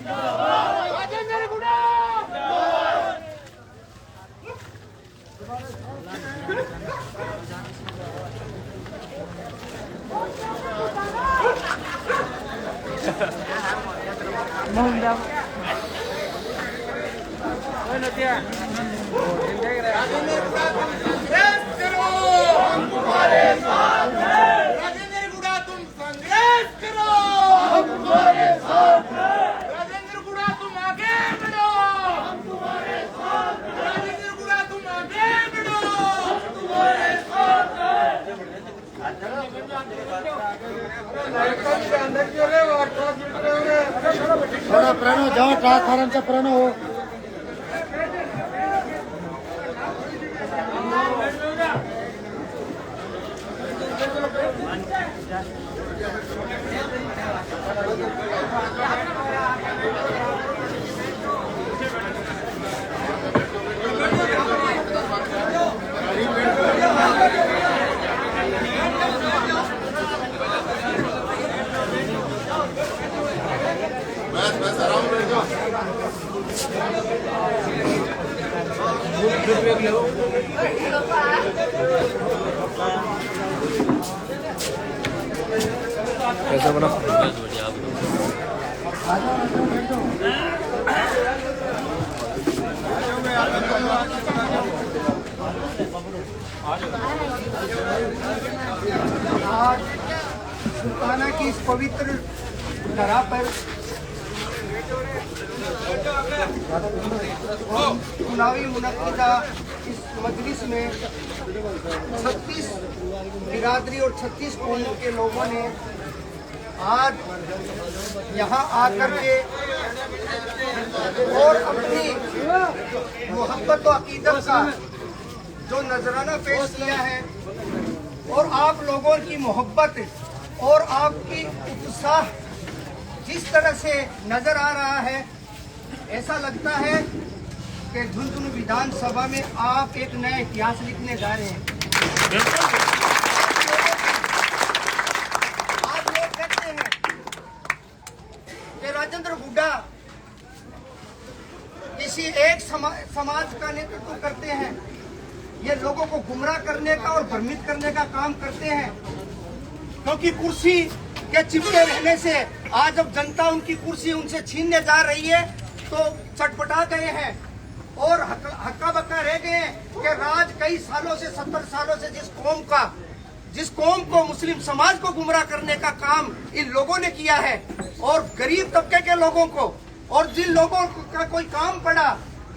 राजेंद्र गुड़ा राजेंद्र गुड़ा तुम संघर्ष करो, हम तुम्हारे साथ हैं। राजेंद्र गुड़ा तुम आगे बढ़ो, हम तुम्हारे साथ हैं। राजेंद्र गुड़ा तुम आगे बढ़ो, हम तुम्हारे साथ हैं। थोड़ा प्रणव जाओ, ट्रांसफॉर्मरचा प्रणव हो. बस आराम से जाओ. कैसा बना? आज सुल्ताना की इस पवित्र धरा पर चुनावी मुनक्किदा इस मजलिस में 36 बिरादरी और 36 कौमों के लोगों ने आज यहाँ आकर के और अपनी मोहब्बत और अकीदत का जो नजराना पेश किया है और आप लोगों की मोहब्बत और आपकी उत्साह जिस तरह से नजर आ रहा है, ऐसा लगता है कि झुंझुनू विधानसभा में आप एक नया इतिहास लिखने जा रहे हैं। आप लोग कहते हैं कि राजेंद्र हुड्डा किसी एक समाज का नेतृत्व करते हैं, ये लोगों को गुमराह करने का और भ्रमित करने का काम करते हैं, क्योंकि कुर्सी के चिपके रहने से आज जब जनता उनकी कुर्सी उनसे छीनने जा रही है तो चटपटा गए हैं और हक्का बक्का रह गए हैं कि राज कई सालों से 70 सालों से जिस कौम को मुस्लिम समाज को गुमराह करने का काम इन लोगों ने किया है और गरीब तबके के लोगों को और जिन लोगों का कोई काम पड़ा,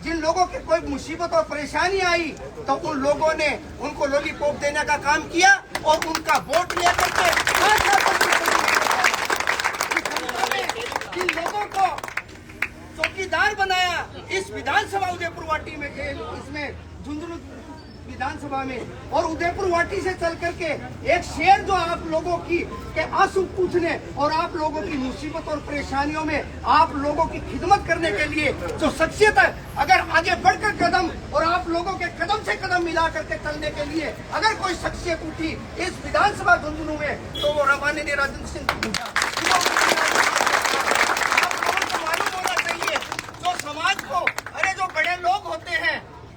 जिन लोगों की कोई मुसीबत और परेशानी आई तो उन लोगों ने उनको लॉलीपॉप देने का काम किया और उनका वोट लेकर के जिन लोगों को चौकीदार बनाया इस विधानसभा उदयपुर वाटी में, इसमें झुंझुनू विधानसभा में, और उदयपुर वाटी से चल करके एक शेर जो आप लोगों की के आंसू पूछने और आप लोगों की मुसीबत और परेशानियों में आप लोगों की खिदमत करने के लिए जो शख्सियत है, अगर आगे बढ़कर कदम और आप लोगों के कदम से कदम मिला करके चलने के लिए अगर कोई शख्सियत उठी इस विधानसभा झुंझुनू में तो वो माननीय राजेंद्र सिंह हुड्डा।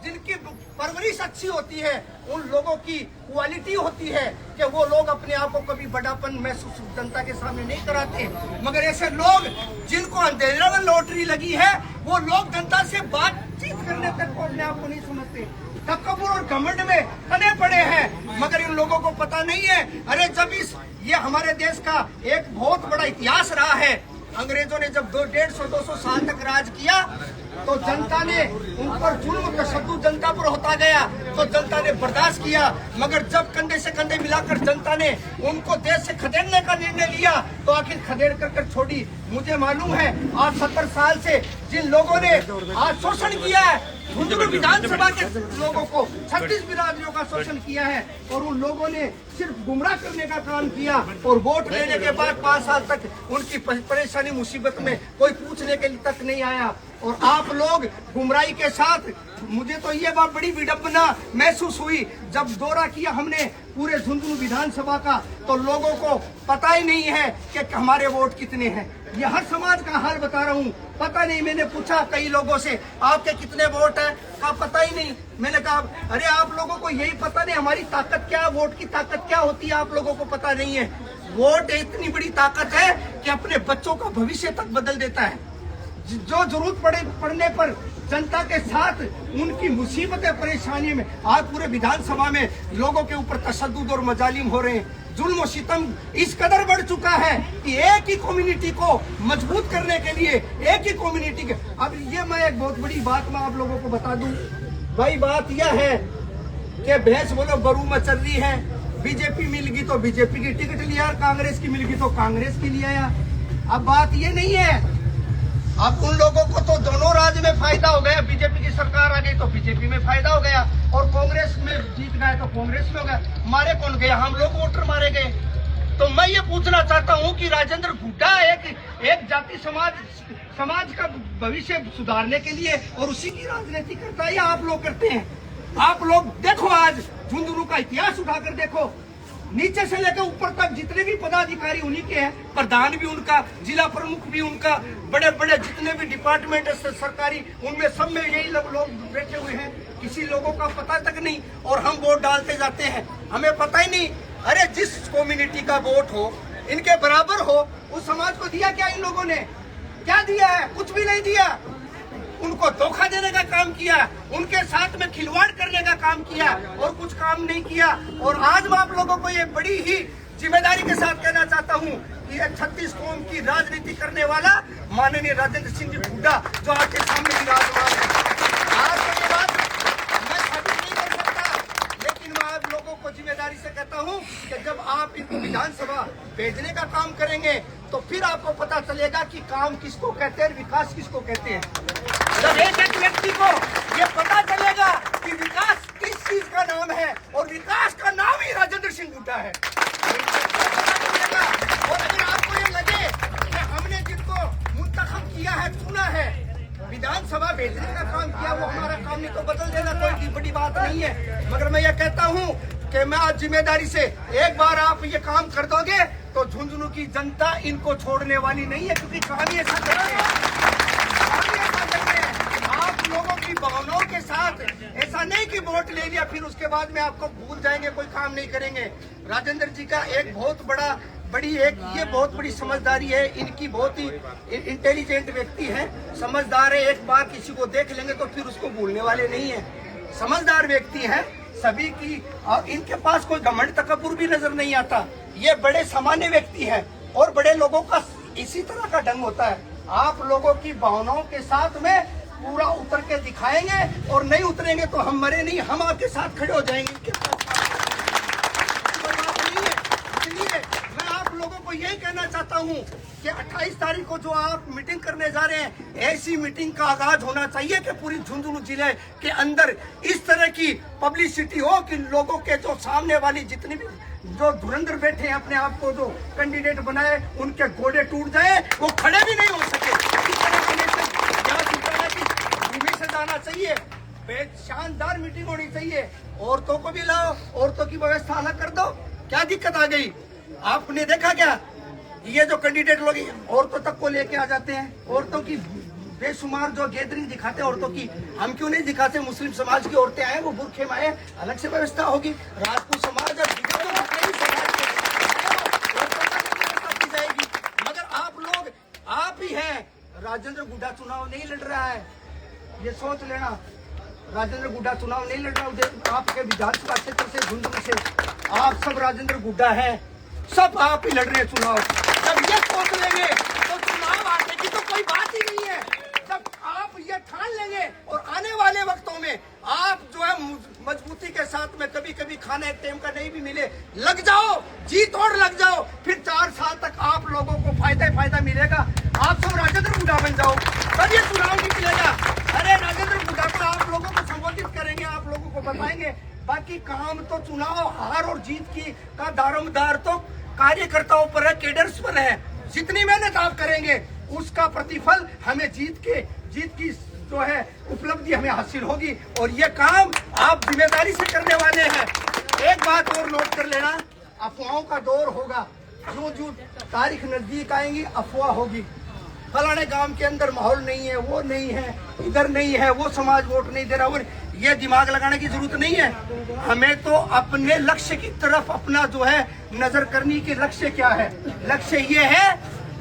जिनकी परवरिश अच्छी होती है, उन लोगों की क्वालिटी होती है कि वो लोग अपने आप को कभी बड़ापन महसूस जनता के सामने नहीं कराते, मगर ऐसे लोग जिनको अंधेरा में लॉटरी लगी है वो लोग जनता से बातचीत करने तक को अपने आप को नहीं समझते, तकब्बुर और घमंड में तने पड़े हैं, मगर इन लोगों को पता नहीं है। अरे जब ये हमारे देश का एक बहुत बड़ा इतिहास रहा है, अंग्रेजों ने जब 150-200 साल तक राज किया तो जनता ने उन पर जुल्म तशद्दुद जनता पर होता गया तो जनता ने बर्दाश्त किया, मगर जब कंधे से कंधे मिलाकर जनता ने उनको देश से खदेड़ने का निर्णय लिया तो आखिर खदेड़ कर छोड़ी। मुझे मालूम है आज 70 साल से जिन लोगों ने आज शोषण किया है, झुंझुनू विधानसभा के लोगों को 36 बिरादरियों का शोषण किया है और उन लोगों ने सिर्फ गुमराह करने का काम किया और वोट लेने के बाद 5 साल तक उनकी परेशानी मुसीबत में कोई पूछने के लिए तक नहीं आया और आप लोग गुमराही के साथ, मुझे तो ये बात बड़ी विडंबना महसूस हुई जब दौरा किया हमने पूरे झुंझुनू विधानसभा का, तो लोगों को पता ही नहीं है कि हमारे वोट कितने हैं। ये हर समाज का हाल बता रहा हूँ, पता नहीं। मैंने पूछा कई लोगों से आपके कितने वोट है, कहा पता ही नहीं। मैंने कहा अरे आप लोगों को यही पता नहीं हमारी ताकत क्या, वोट की ताकत क्या होती है, आप लोगों को पता नहीं है। वोट इतनी बड़ी ताकत है कि अपने बच्चों का भविष्य तक बदल देता है। जो जरूरत पड़ने पर जनता के साथ उनकी मुसीबतें परेशानी में, आज पूरे विधानसभा में लोगों के ऊपर तशद्दुद और मजालिम हो रहे हैं। जुल्म और सितम इस कदर बढ़ चुका है कि एक ही कम्युनिटी को मजबूत करने के लिए एक ही कम्युनिटी के, अब ये मैं एक बहुत बड़ी बात मैं आप लोगों को बता दूं भाई, बात यह है कि भैंस बोलो गरू में चल रही है। बीजेपी मिल गई तो बीजेपी की टिकट लिया, कांग्रेस की मिल गई तो कांग्रेस की लिया। अब बात ये नहीं है, अब उन लोगों को तो दोनों राज्य में फायदा हो गया, बीजेपी की सरकार आ गई तो बीजेपी में फायदा हो गया, और कांग्रेस में जीत गए तो कांग्रेस में हो गया। मारे कौन गया, हम लोग वोटर मारे गए। तो मैं ये पूछना चाहता हूँ कि राजेंद्र गुड्डा एक जाति समाज का भविष्य सुधारने के लिए और उसी की राजनीति करता है या आप लोग करते हैं? आप लोग देखो, आज झुंझुनू का इतिहास उठाकर देखो, नीचे से लेकर ऊपर तक जितने भी पदाधिकारी उन्हीं के हैं, प्रधान भी उनका, जिला प्रमुख भी उनका, बड़े बड़े जितने भी डिपार्टमेंट है सरकारी, उनमें सब में यही लोग बैठे हुए हैं। किसी लोगों का पता तक नहीं, और हम वोट डालते जाते हैं, हमें पता ही नहीं। अरे जिस कम्युनिटी का वोट हो, इनके बराबर हो, उस समाज को दिया क्या इन लोगों ने? क्या दिया है? कुछ भी नहीं दिया। उनको धोखा देने का काम किया, उनके साथ में खिलवाड़ करने का काम किया, और कुछ काम नहीं किया। और आज मैं आप लोगों को ये बड़ी ही जिम्मेदारी के साथ कहना चाहता हूँ कि ये 36 कौम की राजनीति करने वाला माननीय राजेंद्र सिंह जी हुड्डा जो आपके सामने विराजमान है, आज ये बात मैं साबित नहीं कर सकता, लेकिन मैं आप लोगों को जिम्मेदारी से कहता हूँ कि जब आप इनको विधानसभा भेजने का काम करेंगे तो फिर आपको पता चलेगा कि काम किसको कहते हैं, विकास किसको कहते हैं। जब एक व्यक्ति को ये पता चलेगा कि विकास किस चीज का नाम है, और विकास का नाम ही राजेंद्र सिंह हुड्डा है, और अगर आपको ये लगे कि हमने जिनको मुंतखब किया है, चुना है, विधानसभा भेजने का काम किया, वो हमारा काम नहीं, तो बदल देना कोई बड़ी बात नहीं है। मगर मैं ये कहता हूँ कि मैं आज जिम्मेदारी से, एक बार आप ये काम कर दोगे तो झुंझुनू की जनता इनको छोड़ने वाली नहीं है, क्योंकि कहानी ऐसा करते हैं, आप लोगों की भावनाओं के साथ। ऐसा नहीं कि वोट ले लिया फिर उसके बाद में आपको भूल जाएंगे, कोई काम नहीं करेंगे। राजेंद्र जी का एक बहुत बहुत बड़ी समझदारी है, इनकी बहुत ही इंटेलिजेंट व्यक्ति है, समझदार है। एक बार किसी को देख लेंगे तो फिर उसको भूलने वाले नहीं है, समझदार व्यक्ति है सभी की, और इनके पास कोई घमंड तकब्बुर भी नजर नहीं आता। ये बड़े सामान्य व्यक्ति है, और बड़े लोगों का इसी तरह का ढंग होता है। आप लोगों की भावनाओं के साथ में पूरा उतर के दिखाएंगे, और नहीं उतरेंगे तो हम मरे नहीं, हम आपके साथ खड़े हो जाएंगे। इसलिए मैं आप लोगों को यही कहना चाहता हूँ कि 28 तारीख को जो आप मीटिंग करने जा रहे हैं, ऐसी मीटिंग का आगाज होना चाहिए कि पूरी झुंझुनू जिले के अंदर इस तरह की पब्लिसिटी हो कि लोगों के जो सामने वाली जितनी भी जो धुरंधर बैठे हैं, अपने आप को जो कैंडिडेट बनाए, उनके घोड़े टूट जाए, वो खड़े भी नहीं हो सके। इस तरह भूमि से जाना चाहिए, शानदार मीटिंग होनी चाहिए। औरतों को भी लाओ, औरतों की व्यवस्था अलग कर दो, क्या दिक्कत आ गई? आपने देखा क्या, ये जो कैंडिडेट लोग औरतों तक को लेके आ जाते हैं, औरतों की बेशुमार जो गैदरिंग दिखाते हैं औरतों की, हम क्यों नहीं दिखाते? मुस्लिम समाज की औरतें आए, वो बुरखे में आए, अलग से व्यवस्था होगी। राजपूत समाज और जाएगी। मगर आप लोग, आप ही हैं, राजेंद्र गुड्डा चुनाव नहीं लड़ रहा है, ये सोच लेना। राजेंद्र गुड्डा चुनाव नहीं लड़ रहा, आपके विधानसभा क्षेत्र से, झुंझुनू से आप सब राजेंद्र गुड्डा है, सब आप ही लड़ रहे हैं चुनाव। जब ये सोच लेंगे तो चुनाव आने की तो कोई बात ही नहीं है। जब आप ये ठान लेंगे, और आने वाले वक्तों में आप जो है मजबूती के साथ में, कभी कभी खाना एक टाइम का नहीं भी मिले, लग जाओ, जी तोड़ लग जाओ, फिर 4 साल तक आप लोगों को फायदा मिलेगा। आप सब राजेंद्र गुड्डा बन जाओ, तब ये चुनाव निकलेगा। अरे राजेंद्र गुड्डा को आप लोगों को संबोधित करेंगे, आप लोगों को बताएंगे। बाकी काम तो चुनाव हार और जीत की का दारोमदार तो कार्यकर्ताओं पर है, कैडर्स पर है। जितनी मेहनत आप करेंगे उसका प्रतिफल हमें जीत के जीत की जो है उपलब्धि हमें हासिल होगी और ये काम आप जिम्मेदारी से करने वाले हैं। एक बात और नोट कर लेना, अफवाहों का दौर होगा। जो तारीख नजदीक आएंगी अफवाह होगी, फलाने गांव के अंदर माहौल नहीं है, वो नहीं है, इधर नहीं है, वो समाज वोट नहीं दे रहा। और ये दिमाग लगाने की जरूरत नहीं है। हमें तो अपने लक्ष्य की तरफ अपना जो है नजर करनी कि लक्ष्य क्या है। लक्ष्य ये है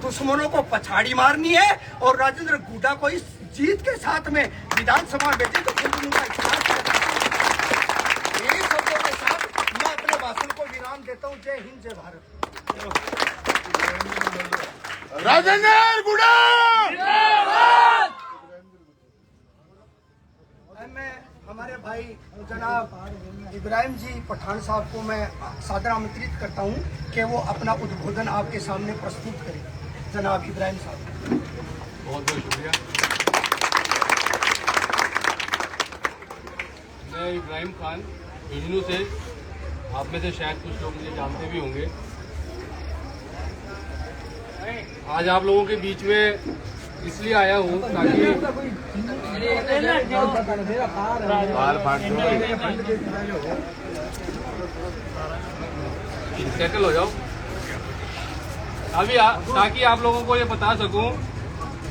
दुश्मनों को पछाड़ी मारनी है और राजेंद्र गुड्डा को इस जीत के साथ में विधानसभा भेजे तो यही शब्दों के साथ मैं अपने भाषण को विराम देता हूँ। जय हिंद, जय भारत। राजेंद्र गुड्डा मैं हमारे भाई जनाब इब्राहिम जी पठान साहब को मैं सादर आमंत्रित करता हूं कि वो अपना उद्बोधन आपके सामने प्रस्तुत करें। जनाब इब्राहिम साहब। बहुत बहुत शुक्रिया। मैं इब्राहिम खान झुंझुनू से, आप में से शायद कुछ लोग मुझे जानते भी होंगे। आज आप लोगों के बीच में इसलिए आया हूँ ताकि सेटल हो जाओ अभी ताकि आप लोगों को ये बता सकूं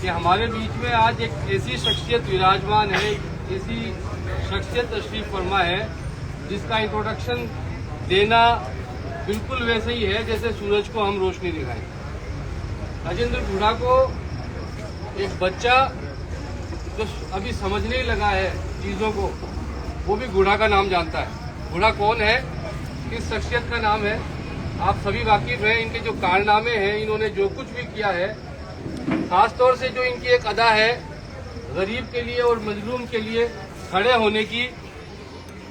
कि हमारे बीच में आज एक ऐसी शख्सियत विराजमान है, ऐसी शख्सियत तशरीफ फरमा है जिसका इंट्रोडक्शन देना बिल्कुल वैसे ही है जैसे सूरज को हम रोशनी दिखाएं। राजेंद्र गुड्डा को एक बच्चा जो अभी समझने ही लगा है चीजों को, वो भी गुड्डा का नाम जानता है। गुड्डा कौन है, किस शख्सियत का नाम है, आप सभी वाकिफ हैं। इनके जो कारनामे हैं, इन्होंने जो कुछ भी किया है, खासतौर से जो इनकी एक अदा है गरीब के लिए और मजलूम के लिए खड़े होने की,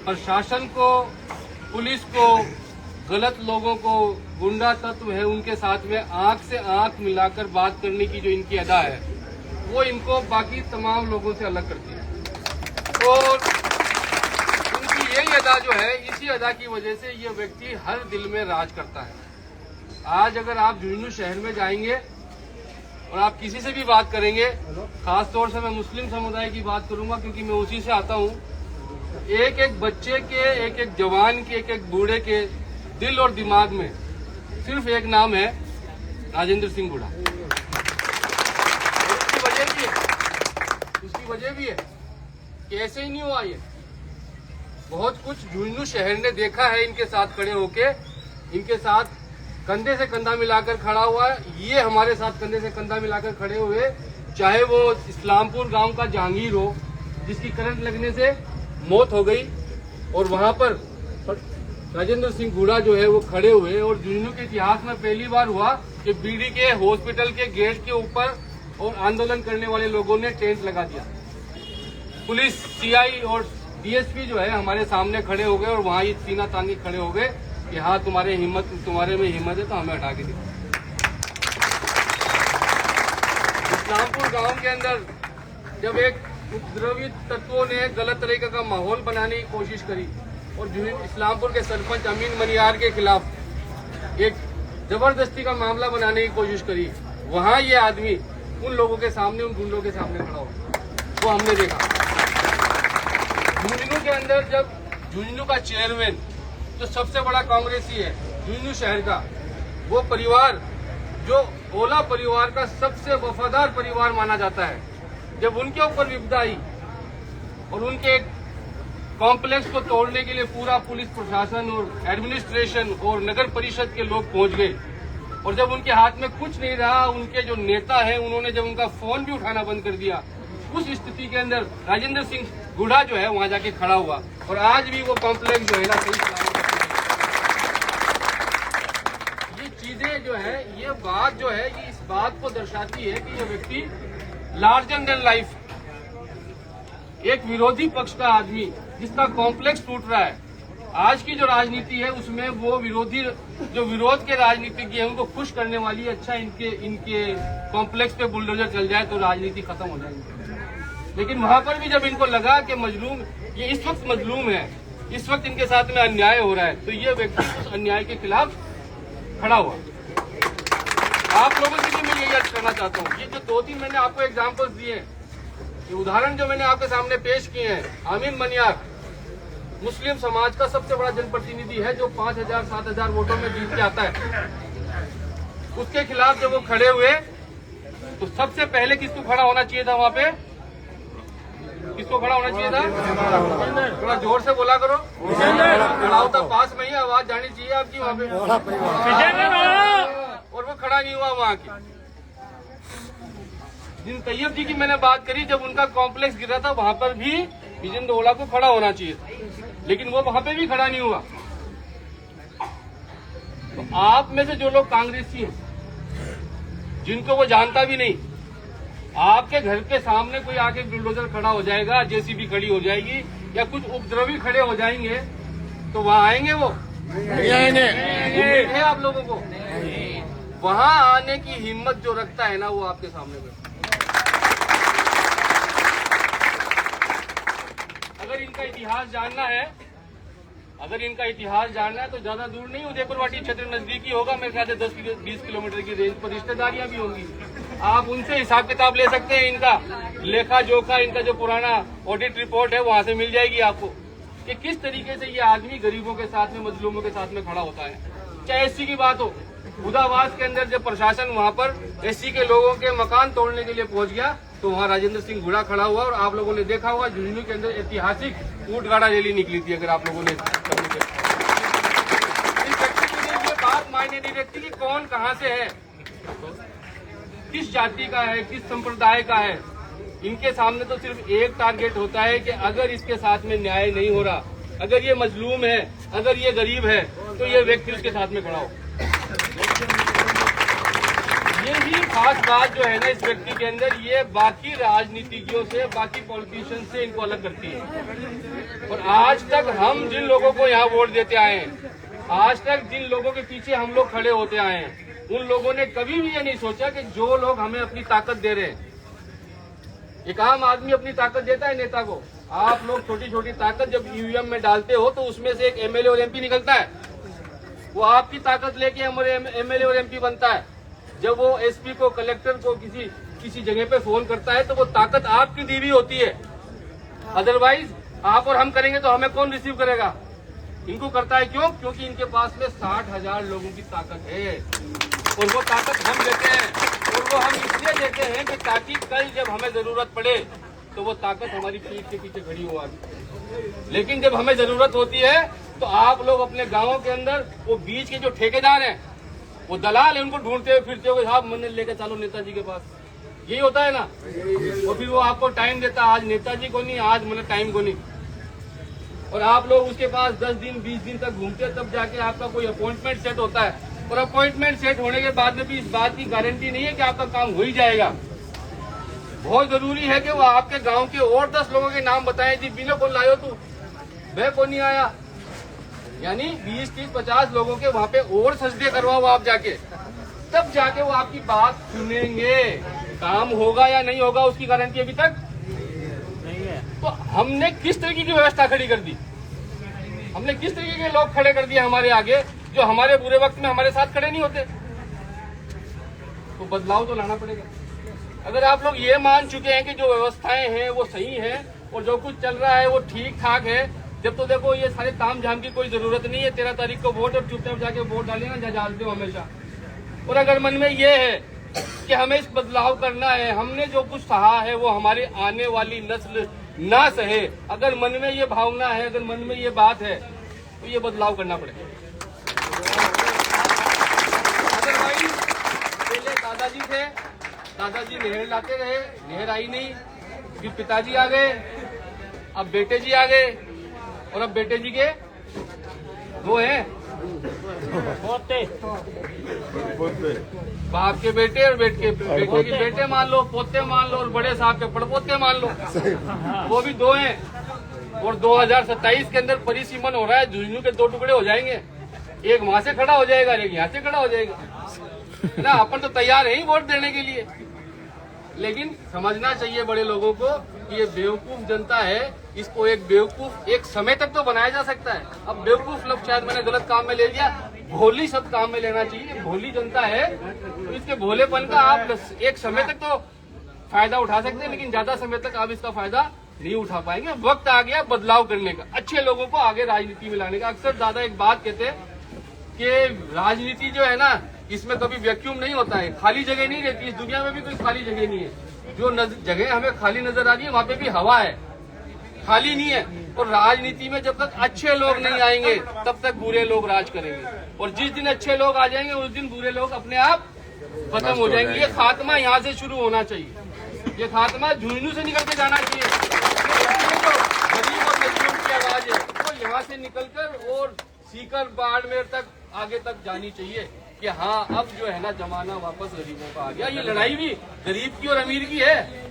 प्रशासन को, पुलिस को, गलत लोगों को, गुंडा तत्व है उनके साथ में आंख से आंख मिलाकर बात करने की जो इनकी अदा है, वो इनको बाकी तमाम लोगों से अलग करती है। और उनकी यही अदा जो है, इसी अदा की वजह से ये व्यक्ति हर दिल में राज करता है। आज अगर आप झुंझुनू शहर में जाएंगे और आप किसी से भी बात करेंगे, खासतौर से मैं मुस्लिम समुदाय की बात करूंगा क्योंकि मैं उसी से आता हूं, एक एक बच्चे के, एक एक जवान के, एक एक बूढ़े के दिल और दिमाग में सिर्फ एक नाम है, राजेंद्र सिंह गुड्डा। उसकी वजह भी है कि ऐसे ही नहीं हुआ, ये बहुत कुछ झुंझुनू शहर ने देखा है इनके साथ खड़े होके, इनके साथ कंधे से कंधा मिलाकर खड़ा हुआ है। ये हमारे साथ कंधे से कंधा मिलाकर खड़े हुए, चाहे वो इस्लामपुर गांव का जहांगीर हो जिसकी करंट लगने से मौत हो गई और वहां पर राजेंद्र सिंह गुड्डा जो है वो खड़े हुए। और झुंझुनू के इतिहास में पहली बार हुआ कि बीडी के हॉस्पिटल के गेट के ऊपर और आंदोलन करने वाले लोगों ने टेंट लगा दिया। पुलिस, सीआई और डीएसपी जो है हमारे सामने खड़े हो गए और वहां ये सीना तांगे खड़े हो गए कि हाँ तुम्हारे में हिम्मत है तो हमें हटा के दिखाओ। इस्लामपुर गांव के अंदर जब एक उपद्रवी तत्वों ने गलत तरीके का माहौल बनाने की कोशिश करी और इस्लामपुर के सरपंच अमीन मनियार के खिलाफ एक जबरदस्ती का मामला बनाने की कोशिश करी, वहां ये आदमी उन लोगों के सामने, उन गुंडों के सामने खड़ा हो, वो हमने देखा। झुंझुनू के अंदर जब झुंझुनू का चेयरमैन जो सबसे बड़ा कांग्रेसी है झुंझुनू शहर का, वो परिवार जो ओला परिवार का सबसे वफादार परिवार माना जाता है, जब उनके ऊपर विपदा आई और उनके कॉम्प्लेक्स को तोड़ने के लिए पूरा पुलिस प्रशासन और एडमिनिस्ट्रेशन और नगर परिषद के लोग पहुंच गए और जब उनके हाथ में कुछ नहीं रहा, उनके जो नेता हैं उन्होंने जब उनका फोन भी उठाना बंद कर दिया, उस स्थिति के अंदर राजेंद्र सिंह गुड्डा जो है वहां जाके खड़ा हुआ और आज भी वो कॉम्प्लेक्स जो है ना सही ये चीजें जो है, ये बात जो है, ये इस बात को दर्शाती है कि ये व्यक्ति लार्जर देन लाइफ, एक विरोधी पक्ष का आदमी जिसका कॉम्प्लेक्स टूट रहा है। आज की जो राजनीति है उसमें वो विरोधी, जो विरोध के राजनीतिज्ञ है उनको खुश करने वाली, अच्छा इनके कॉम्प्लेक्स पे बुलडोजर चल जाए तो राजनीति खत्म हो जाएगी। लेकिन वहां पर भी जब इनको लगा कि मजलूम, ये इस वक्त मजलूम है, इस वक्त इनके साथ में अन्याय हो रहा है, तो ये व्यक्ति उस अन्याय के खिलाफ खड़ा हुआ। आप लोगों से भी मैं यही अर्ज करना चाहता हूँ, ये जो 2-3 मैंने आपको एग्जाम्पल्स दिए, ये उदाहरण जो मैंने आपके सामने पेश किए हैं, आमीन मनियार मुस्लिम समाज का सबसे बड़ा जनप्रतिनिधि है जो 5,000-7,000 वोटों में जीत के आता है। उसके खिलाफ जब वो खड़े हुए तो सबसे पहले किसको खड़ा होना चाहिए था? वहां पे किसको खड़ा होना चाहिए था? थोड़ा जोर से बोला करो। खड़ा होता पास में ही, आवाज जानी चाहिए आपकी वहां पे। और वो खड़ा नहीं हुआ वहां की। जिन तैयब जी की मैंने बात करी, जब उनका कॉम्प्लेक्स गिरा था वहां पर भी विजेंद्र ओला को खड़ा होना चाहिए था, लेकिन वो वहां पे भी खड़ा नहीं हुआ। तो आप में से जो लोग कांग्रेसी हैं, जिनको वो जानता भी नहीं, आपके घर के सामने कोई आके बुलडोजर खड़ा हो जाएगा, जेसीबी खड़ी हो जाएगी या कुछ उपद्रवी खड़े हो जाएंगे, तो वहां आएंगे? वो नहीं आएंगे। उम्मीद है आप लोगों को? वहां आने की हिम्मत जो रखता है ना, वो आपके सामने बैठा। अगर इनका इतिहास जानना है, तो ज्यादा दूर नहीं, उदयपुरवाटी क्षेत्र नजदीकी होगा। मेरे ख्याल से 10-20 किलोमीटर की रेंज पर रिश्तेदारियां भी होंगी। आप उनसे हिसाब किताब ले सकते हैं। इनका लेखा जोखा, इनका जो पुराना ऑडिट रिपोर्ट है वहां से मिल जाएगी आपको कि किस तरीके से ये आदमी गरीबों के साथ में, मजलूमों के साथ में खड़ा होता है। चाहे एससी की बात हो, हुदाबाद के अंदर जब प्रशासन वहां पर एससी के लोगों के मकान तोड़ने के लिए पहुंच गया, तो वहां राजेंद्र सिंह गुड़ा खड़ा हुआ। और आप लोगों ने देखा होगा झुंझुनू के अंदर ऐतिहासिक ऊंटगाड़ा रैली निकली थी। अगर आप लोगों ने इस व्यक्ति के लिए ये बात मायने नहीं रखती कि कौन कहां से है, किस जाति का है, किस संप्रदाय का है। इनके सामने तो सिर्फ एक टारगेट होता है कि अगर इसके साथ में न्याय नहीं हो रहा, अगर ये मजलूम है, अगर ये गरीब है, तो ये व्यक्ति उसके साथ में खड़ा हो। यही खास बात जो है ना इस व्यक्ति के अंदर, ये बाकी राजनीतिज्ञों से, बाकी पॉलिटिशियन से इनको अलग करती है। और आज तक हम जिन लोगों को यहाँ वोट देते आए हैं, आज तक जिन लोगों के पीछे हम लोग खड़े होते आए हैं, उन लोगों ने कभी भी ये नहीं सोचा कि जो लोग हमें अपनी ताकत दे रहे हैं, एक आम आदमी अपनी ताकत देता है नेता को। आप लोग छोटी छोटी ताकत जब ईवीएम में डालते हो तो उसमें से एक एमएलए और एमपी निकलता है। वो आपकी ताकत लेके एमएलए और एमपी बनता है। जब वो एसपी को, कलेक्टर को किसी जगह पे फोन करता है तो वो ताकत आपकी दी हुई होती है। अदरवाइज आप और हम करेंगे तो हमें कौन रिसीव करेगा? इनको करता है। क्यों? क्योंकि इनके पास में 60,000 लोगों की ताकत है और वो ताकत हम देते हैं। और वो हम इसलिए देते हैं कि ताकि कल जब हमें जरूरत पड़े तो वो ताकत हमारी पीठ के पीछे खड़ी हो आगे। लेकिन जब हमें जरूरत होती है तो आप लोग अपने गांवों के अंदर वो बीच के जो ठेकेदार हैं, वो दलाल है, उनको ढूंढते हुए फिरते हुए, साहब मैंने लेकर चलो नेताजी के पास। यही होता है ना। और फिर वो आपको टाइम देता, आज नेताजी को नहीं, आज मैंने टाइम को नहीं। और आप लोग उसके पास 10 दिन 20 दिन तक घूमते, तब जाके आपका कोई अपॉइंटमेंट सेट होता है। और अपॉइंटमेंट सेट होने के बाद में भी इस बात की गारंटी नहीं है कि आपका काम हो ही जाएगा। बहुत जरूरी है कि वो आपके गांव के और 10 लोगों के नाम बताएं। जी बिना कौन लायो तू, वह कौन नहीं आया। यानी 20, 30, 50 लोगों के वहां पे और सजदे करवाओ आप जाके, तब जाके वो आपकी बात सुनेंगे। काम होगा या नहीं होगा उसकी गारंटी अभी तक नहीं है। तो हमने किस तरीके की व्यवस्था खड़ी कर दी, हमने किस तरीके के लोग खड़े कर दिए हमारे आगे, जो हमारे बुरे वक्त में हमारे साथ खड़े नहीं होते। तो बदलाव तो लाना पड़ेगा। अगर आप लोग ये मान चुके हैं कि जो व्यवस्थाएं हैं वो सही हैं और जो कुछ चल रहा है वो ठीक ठाक है, जब तो देखो ये सारे ताम झाम की कोई जरूरत नहीं है। 13 तारीख को वोट और चुपचाप जाके वोट डाले ना, जहाँ डालते हो हमेशा। और अगर मन में ये है कि हमें इस बदलाव करना है, हमने जो कुछ सहा है वो हमारी आने वाली नस्ल ना सहे, अगर मन में ये भावना है, अगर मन में ये बात है, तो ये बदलाव करना पड़ेगा। अदरवाइज पहले दादाजी थे, दादाजी नहर लाते रहे, नहर आई नहीं, फिर पिताजी आ गए, अब बेटे जी आ गए, और अब बेटे जी के वो है पोते, बाप के बेटे और बेटे के बेटे मान लो, पोते मान लो, और बड़े साहब के पड़पोते मान लो, वो भी 2 हैं। और 2027 के अंदर परिसीमन हो रहा है, झुंझुनू के 2 टुकड़े हो जाएंगे, एक वहां से खड़ा हो जाएगा, एक यहाँ से खड़ा हो जाएगा ना। अपन तो तैयार है ही वोट देने के लिए, लेकिन समझना चाहिए बड़े लोगों को कि ये बेवकूफ जनता है। इसको एक बेवकूफ एक समय तक तो बनाया जा सकता है। अब बेवकूफ लफ्ज़ शायद मैंने गलत काम में ले लिया, भोली शब्द काम में लेना चाहिए। भोली जनता है तो इसके भोलेपन का आप एक समय तक तो फायदा उठा सकते हैं, लेकिन ज्यादा समय तक आप इसका फायदा नहीं उठा पाएंगे। वक्त आ गया बदलाव करने का, अच्छे लोगों को आगे राजनीति में लाने का। अक्सर दादा एक बात कहते हैं कि राजनीति जो है ना, इसमें कभी वैक्यूम नहीं होता है, खाली जगह नहीं रहती। इस दुनिया में भी कोई खाली जगह नहीं है। जो जगह हमें खाली नजर आ रही है, वहाँ पे भी हवा है, खाली नहीं है। और राजनीति में जब तक अच्छे लोग नहीं आएंगे, तब तक बुरे लोग राज करेंगे। और जिस दिन अच्छे लोग आ जाएंगे, उस दिन बुरे लोग अपने आप खत्म हो जाएंगे। ये खात्मा यहाँ से शुरू होना चाहिए। ये खात्मा झुंझुनू से निकल के जाना चाहिए। गरीब और मजलूम की आवाज है, तो यहाँ से निकलकर और सीकर बाड़मेर तक आगे तक जानी चाहिए कि हाँ, अब जो है ना जमाना वापस गरीबों का आ गया। ये लड़ाई भी गरीब की और अमीर की है।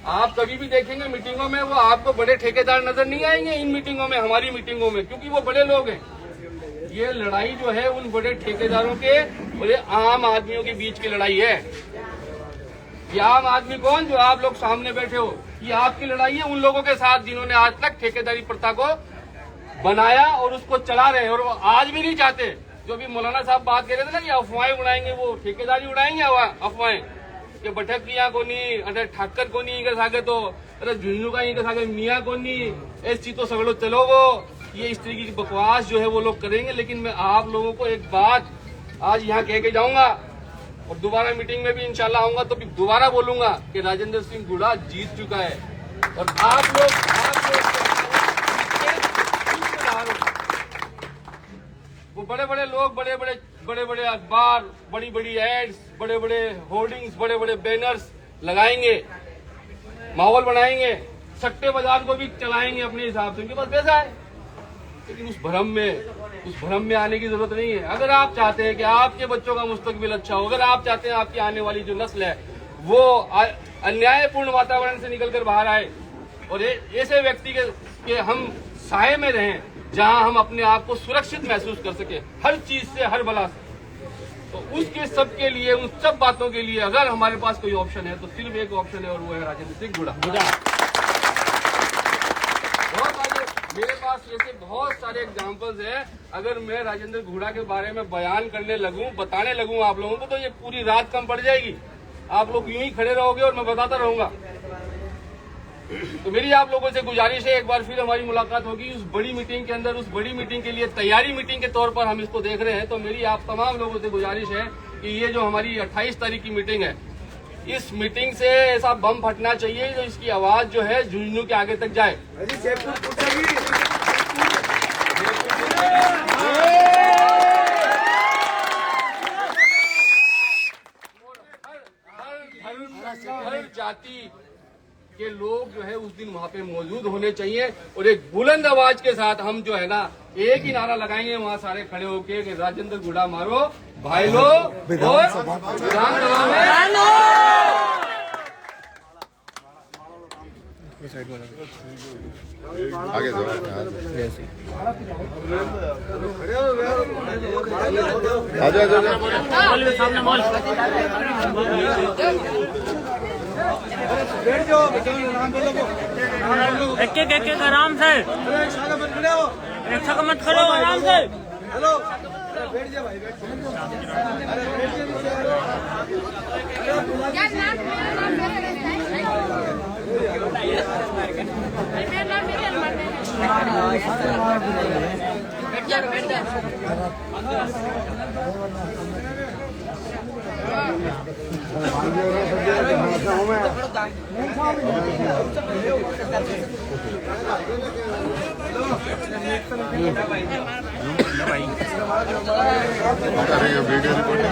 आप कभी भी देखेंगे मीटिंगों में, वो आपको बड़े ठेकेदार नजर नहीं आएंगे इन मीटिंगों में, हमारी मीटिंगों में, क्योंकि वो बड़े लोग हैं। ये लड़ाई जो है उन बड़े ठेकेदारों के और आम आदमियों के बीच की लड़ाई है। ये आम आदमी कौन, जो आप लोग सामने बैठे हो, ये आपकी लड़ाई है उन लोगों के साथ जिन्होंने आज तक ठेकेदारी प्रथा को बनाया और उसको चला रहे हैं, और वो आज भी नहीं चाहते। जो भी मौलाना साहब बात कर रहे थे ना कि अफवाहें उड़ाएंगे, वो ठेकेदारी उड़ाएंगे अफवाहें कि बठकिया को नहीं, अरे ठाकर को नहीं कर सके, तो अरे झुंझुनू का नहीं कर सके, मियाँ को नहीं, ऐसी तो सगड़ो चलो वो। ये इस तरीके की बकवास जो है वो लोग करेंगे। लेकिन मैं आप लोगों को एक बात आज यहाँ कह के जाऊंगा, और दोबारा मीटिंग में भी इंशाल्लाह आऊंगा तो भी दोबारा बोलूंगा कि राजेंद्र सिंह गुड़ा जीत चुका है। और आप लोग वो बड़े बड़े लोग, बड़े बड़े अखबार, बड़ी बड़ी एड्स, बड़े बड़े होर्डिंग्स, बड़े बड़े बैनर्स लगाएंगे, माहौल बनाएंगे, सट्टे बाजार को भी चलाएंगे अपने हिसाब से, उनके पास पैसा है। लेकिन उस भ्रम में आने की जरूरत नहीं है। अगर आप चाहते हैं कि आपके बच्चों का मुस्तकबिल अच्छा हो, अगर आप चाहते हैं आपकी आने वाली जो नस्ल है वो अन्यायपूर्ण वातावरण से निकलकर बाहर आए और ऐसे व्यक्ति के हम साये में रहें जहां हम अपने आप को सुरक्षित महसूस कर सके हर चीज से, हर बला से, तो उसके सब के लिए, उन सब बातों के लिए अगर हमारे पास कोई ऑप्शन है तो सिर्फ एक ऑप्शन है, और वो है राजेंद्र सिंह गुड़ा। मेरे पास ऐसे बहुत सारे एग्जाम्पल्स हैं। अगर मैं राजेंद्र गुड़ा के बारे में बयान करने लगूं, बताने लगूं आप लोगों को, तो ये पूरी रात कम पड़ जाएगी। आप लोग यूं ही खड़े रहोगे और मैं बताता रहूंगा। तो मेरी आप लोगों से गुजारिश है, एक बार फिर हमारी मुलाकात होगी उस बड़ी मीटिंग के अंदर। उस बड़ी मीटिंग के लिए तैयारी मीटिंग के तौर पर हम इसको देख रहे हैं। तो मेरी आप तमाम लोगों से गुजारिश है कि ये जो हमारी 28 तारीख की मीटिंग है, इस मीटिंग से ऐसा बम फटना चाहिए जो इसकी आवाज जो है झुंझुनू के आगे तक जाए। हर जाति के लोग जो है उस दिन वहाँ पे मौजूद होने चाहिए, और एक बुलंद आवाज के साथ हम जो है ना एक ही नारा लगाएंगे वहाँ सारे खड़े होके कि राजेंद्र गुड़ा मारो भाई लो, और विधानसभा में आगे एक आराम से, एक मत खड़े हो, आराम से। हेलो, बैठ जाओ भाई, बैठ वीडियो रिकॉर्डिंग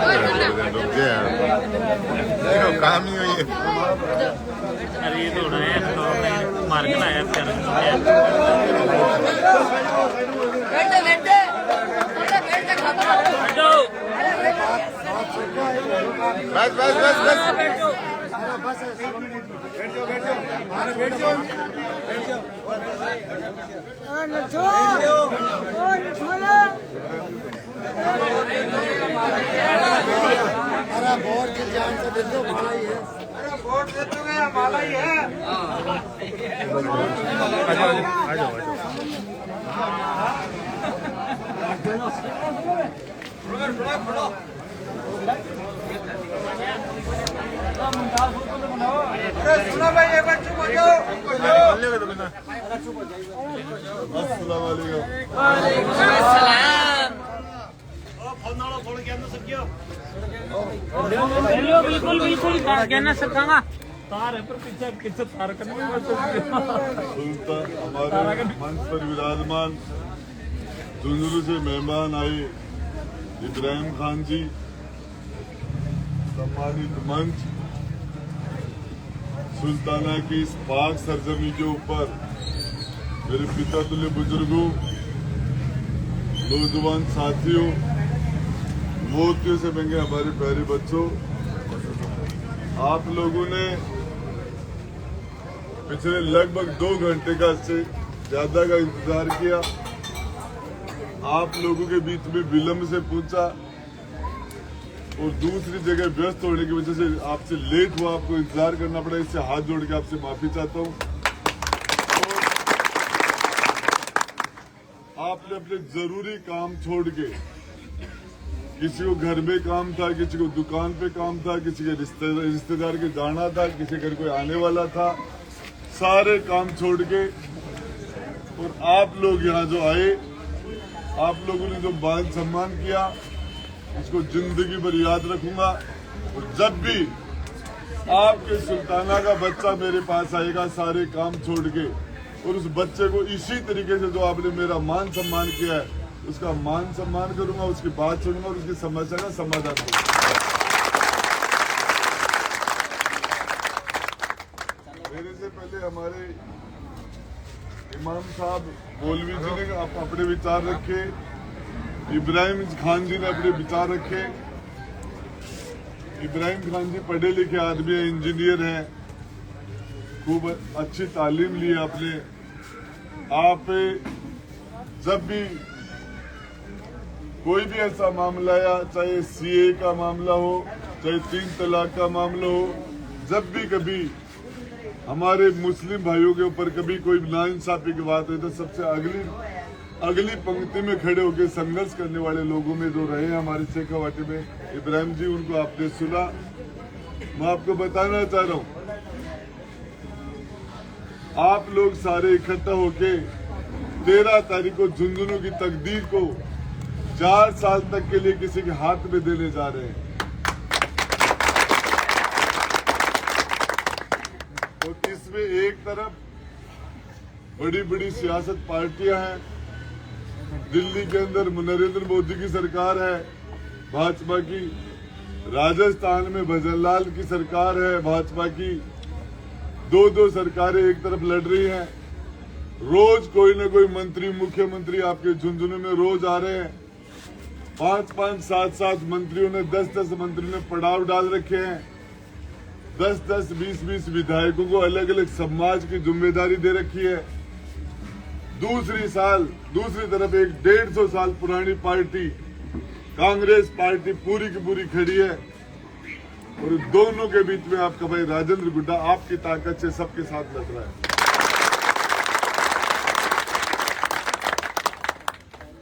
काम नहीं हुई है। अरे ये तो मार के लाया बस बस बस बस वोट की जान से दे दो, माला ही है। अरे वोट दे दोगे या माला ही है। आ जाओ थोड़ा सुना भाई एक बार चुप हो जाओ। अस्सलाम वालेकुम। बिल्कुल बिल्कुल कहना सकांगा सुल्तान हमारे मंच पर विराजमान झुंझुनू से मेहमान आए इब्राहिम खान जी, सम्मानित मंच, सुल्ताना की इस पाक सरजमी के ऊपर मेरे पिता तुल्य बुजुर्गों, नौजवान साथियों, मोतियों से महंगे हमारे प्यारे बच्चों, आप लोगों ने पिछले लगभग 2 घंटे का से ज्यादा का इंतजार किया। आप लोगों के बीच में विलंब से पूछा और दूसरी जगह व्यस्त होने की वजह से आपसे लेट हुआ, आपको इंतजार करना पड़ा। इससे हाथ जोड़ के आपसे माफी चाहता हूं। आपने अपने जरूरी काम छोड़ के, किसी को घर में काम था, किसी को दुकान पे काम था, किसी के रिश्तेदार के जाना था, किसी घर कोई आने वाला था, सारे काम छोड़ के और आप लोग यहाँ जो आए, आप लोगों ने जो मान सम्मान किया, इसको जिंदगी भर याद रखूंगा। और जब भी आपके सुल्ताना का बच्चा मेरे पास आएगा सारे काम छोड़ के, और उस बच्चे को इसी तरीके से जो आपने मेरा मान सम्मान किया है, उसका मान सम्मान करूंगा, उसकी बात सुनूंगा और उसकी समस्या का समाधान करूंगा। मेरे से पहले हमारे इमाम साहब मौलवी जी ने अपने विचार रखे, इब्राहिम खान जी ने अपने विचार रखे। इब्राहिम खान जी पढ़े लिखे आदमी हैं, इंजीनियर हैं, खूब अच्छी तालीम ली है आपने। आप जब भी कोई भी ऐसा मामला या चाहे सीए का मामला हो, चाहे 3 तलाक का मामला हो, जब भी कभी हमारे मुस्लिम भाइयों के ऊपर कभी कोई नाइंसाफी की बात है तो सबसे अगली पंक्ति में खड़े होकर संघर्ष करने वाले लोगों में जो रहे हमारे शेखावाटी में इब्राहिम जी, उनको आपने सुना। मैं आपको बताना चाह रहा हूं, आप लोग सारे इकट्ठा होके 13 तारीख को झुंझुनू की तकदीर को 4 साल तक के लिए किसी के हाथ में देने जा रहे हैं। और इसमें एक तरफ बड़ी बड़ी सियासत पार्टियां हैं, दिल्ली के अंदर नरेंद्र मोदी की सरकार है भाजपा की, राजस्थान में भजनलाल की सरकार है भाजपा की, 2 सरकारें एक तरफ लड़ रही हैं। रोज कोई न कोई मंत्री, मुख्यमंत्री आपके झुंझुनू में रोज आ रहे हैं। 5-5, 7-7 मंत्रियों ने, 10-10 मंत्रियों ने पड़ाव डाल रखे हैं। 10-10, 20-20 विधायकों को अलग अलग समाज की जिम्मेदारी दे रखी है। दूसरी तरफ एक 150 साल पुरानी पार्टी कांग्रेस पार्टी पूरी की पूरी खड़ी है। और दोनों के बीच में आपका भाई राजेंद्र गुड्डा आपकी ताकत से सबके साथ लड़ रहा है।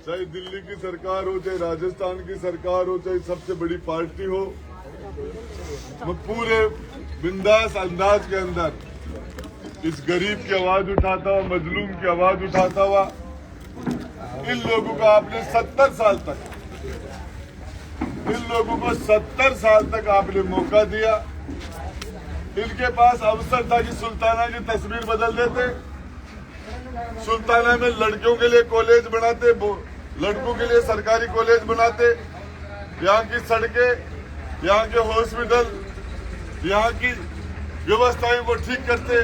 चाहे दिल्ली की सरकार हो, चाहे राजस्थान की सरकार हो, चाहे सबसे बड़ी पार्टी हो, मैं पूरे बिंदास अंदाज के अंदर इस गरीब की आवाज उठाता हुआ, मजलूम की आवाज उठाता हुआ, इन लोगों को आपने 70 साल तक आपने मौका दिया। इनके पास अवसर था कि सुल्ताना की तस्वीर बदल देते, सुल्ताना में लड़कियों के लिए कॉलेज बनाते, लड़कों के लिए सरकारी कॉलेज बनाते, यहाँ की सड़कें, यहाँ के हॉस्पिटल, यहाँ की व्यवस्थाएं को ठीक करते।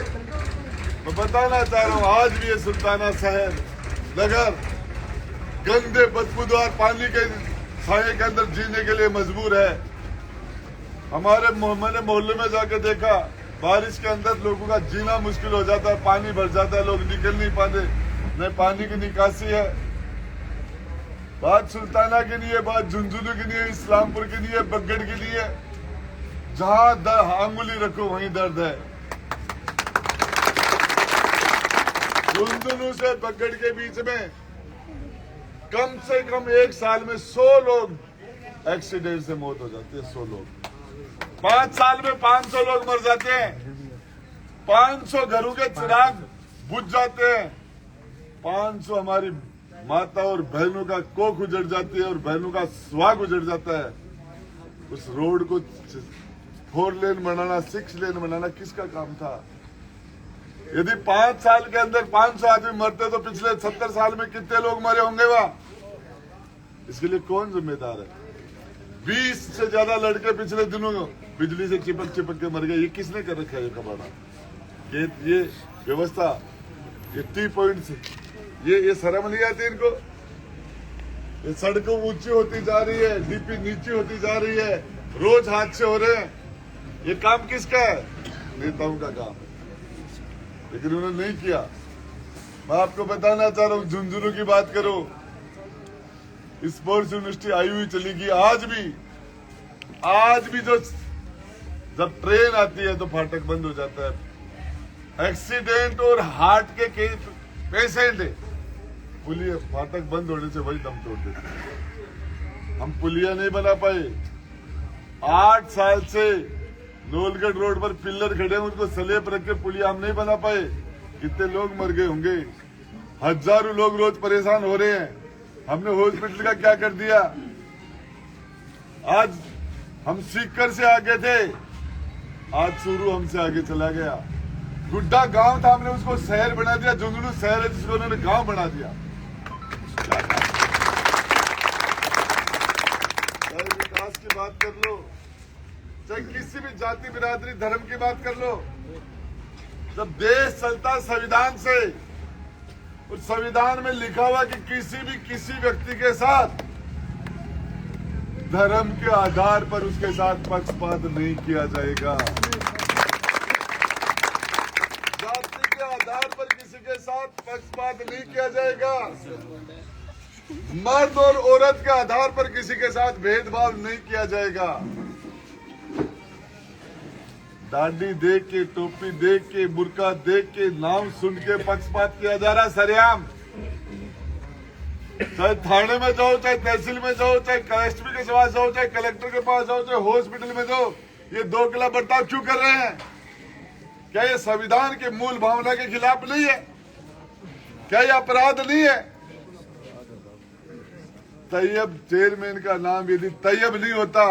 मैं बताना चाह रहा हूँ, आज भी ये सुल्ताना शहर नगर गंदे बदबूदार पानी के साये के अंदर जीने के लिए मजबूर है। मैंने मोहल्ले में जाकर देखा, बारिश के अंदर लोगों का जीना मुश्किल हो जाता है, पानी भर जाता है, लोग निकल नहीं पाते, न पानी की निकासी है। बात सुल्ताना की नहीं है, बात झुंझुनू की नहीं है, इस्लामपुर की नहीं है, बगड़ की नहीं है। जहां आंगुली रखो वहीं दर्द है। झुंझुनू से बगड़ के बीच में कम से कम एक साल में 100 लोग एक्सीडेंट से मौत हो जाती है। 100 लोग, 5 साल में 500 लोग मर जाते हैं। 500 घरों के चिराग बुझ जाते हैं, 500 हमारी माता और बहनों का कोख उजड़ जाती है और बहनों का सुहाग उजड़ जाता है। उस रोड को 4 लेन बनाना, 6 लेन बनाना किसका काम था? यदि 5 साल के अंदर 500 आदमी मरते तो पिछले 70 साल में कितने लोग मरे होंगे वहां? इसके लिए कौन जिम्मेदार है? 20 से ज्यादा लड़के पिछले दिनों बिजली से चिपक के मर गए। ये किसने कर रखा है? ये कबाड़ा, ये व्यवस्था, ये टी पॉइंट्स, ये शर्म नहीं आती इनको? ये सड़कों ऊंची होती जा रही है, डीपी नीची होती जा रही है, रोज हादसे हो रहे हैं। ये काम किसका है? नेताओं का काम, लेकिन उन्होंने नहीं किया। मैं आपको बताना चाह रहा हूँ, झुंझुनू की बात करो, स्पोर्ट्स यूनिवर्सिटी आई हुई चलेगी। आज भी जो जब ट्रेन आती है तो फाटक बंद हो जाता है। एक्सीडेंट और हार्ट के पेशेंट पुलिया फाटक बंद होने से वही दम तोड़ देते हैं। हम पुलिया नहीं बना पाए। 8 साल से नोलगढ़ रोड पर पिल्लर खड़े हैं, उनको स्लेब रख के पुलिया हम नहीं बना पाए। कितने लोग मर गए होंगे? हजारों लोग रोज परेशान हो रहे हैं। हमने हॉस्पिटल का क्या कर दिया? आज हम सीकर से आगे थे, आज चूरू हमसे आगे चला गया। गुड्डा गांव था, हमने उसको शहर बना दिया। झुंझुनू शहर है जिसको उन्होंने गांव बना दिया। चाहे विकास की बात कर लो, चाहे किसी भी जाति बिरादरी धर्म की बात कर लो, जब देश चलता संविधान से, उस संविधान में लिखा हुआ कि किसी व्यक्ति के साथ धर्म के आधार पर उसके साथ पक्षपात नहीं किया जाएगा। जाति के आधार पर किसी के साथ पक्षपात नहीं किया जाएगा। मर्द और औरत के आधार पर किसी के साथ भेदभाव नहीं किया जाएगा। दाढ़ी देख के, टोपी देख के, बुर्का देख के, नाम सुन के पक्षपात किया जा रहा सरेआम। चाहे थाने में जाओ, चाहे तहसील में जाओ, चाहे एसपी के पास जाओ, चाहे कलेक्टर के पास जाओ, चाहे हॉस्पिटल में जाओ, ये 2 किला बर्ताव क्यों कर रहे हैं? क्या ये संविधान के मूल भावना के खिलाफ नहीं है? क्या ये अपराध नहीं है? तैयब चेयरमैन का नाम यदि तैयब नहीं होता,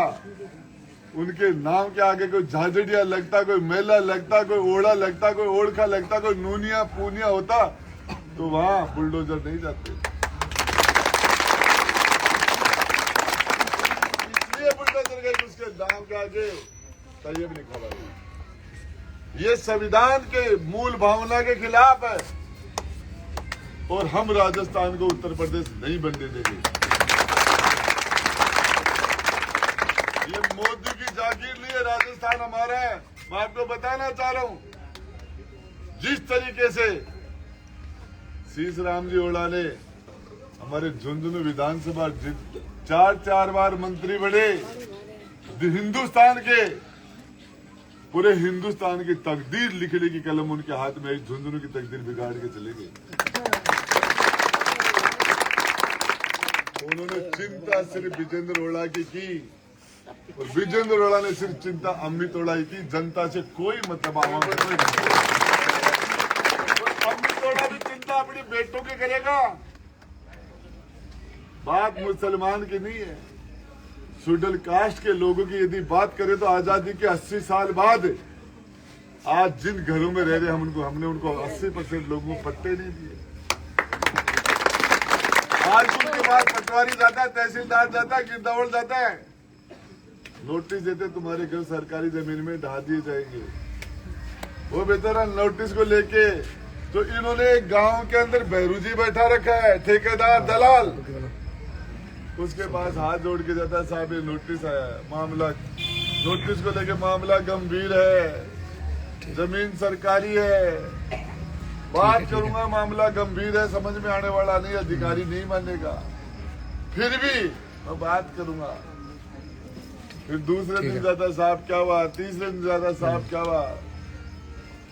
उनके नाम के आगे कोई झाझड़िया लगता, कोई मेला लगता, कोई ओढ़ा लगता, कोई ओढ़खा लगता, कोई नूनिया पूनिया होता, तो वहां बुलडोजर नहीं जाते। इसलिए बुलडोजर गए उसके नाम के आगे तैयब लिखा हुआ है। ये संविधान के मूल भावना के खिलाफ है और हम राजस्थान को उत्तर प्रदेश नहीं बनने देंगे। ये मोदी की जागीर नहीं है, राजस्थान हमारा है। मैं आपको बताना चाह रहा हूं, जिस तरीके से शीश राम जी ओढ़ा ने हमारे झुंझुनू विधानसभा 4 बार मंत्री बने, हिंदुस्तान के पूरे हिंदुस्तान की तकदीर लिखने की कलम उनके हाथ में, झुंझुनू की तकदीर बिगाड़ के चले गए। उन्होंने चिंता सिर्फ विजेंद्र ओढ़ा की और विजेंद्र ओढ़ा ने सिर्फ चिंता अमित ओढ़ा की। जनता से कोई मतलब आवाम अमित ओढ़ा भी चिंता अपनी बेटों की करेगा। बात मुसलमान की नहीं है, शेड्यूल कास्ट के लोगों की यदि बात करें तो आजादी के 80 साल बाद आज जिन घरों में रह रहे हमने उनको 80% लोगों को पट्टे नहीं दिए। आज उनके पास पटवारी जाता है, तहसीलदार जाता है, गिरदावड़ जाता है, नोटिस देते तुम्हारे घर सरकारी जमीन में ढा दिए जाएंगे। वो बेचारा नोटिस को लेके तो इन्होंने एक गांव के अंदर बहरूजी बैठा रखा है, ठेकेदार दलाल, उसके पास हाथ जोड़ के जाता है, साहब ये नोटिस आया है, मामला नोटिस को लेके मामला गंभीर है, जमीन सरकारी है, बात करूंगा मामला गंभीर है, समझ में आने वाला नहीं, अधिकारी नहीं मानेगा, फिर भी मैं बात करूंगा। फिर दूसरे दिन जाता साहब क्या हुआ, तीसरे दिन जाता साहब क्या हुआ,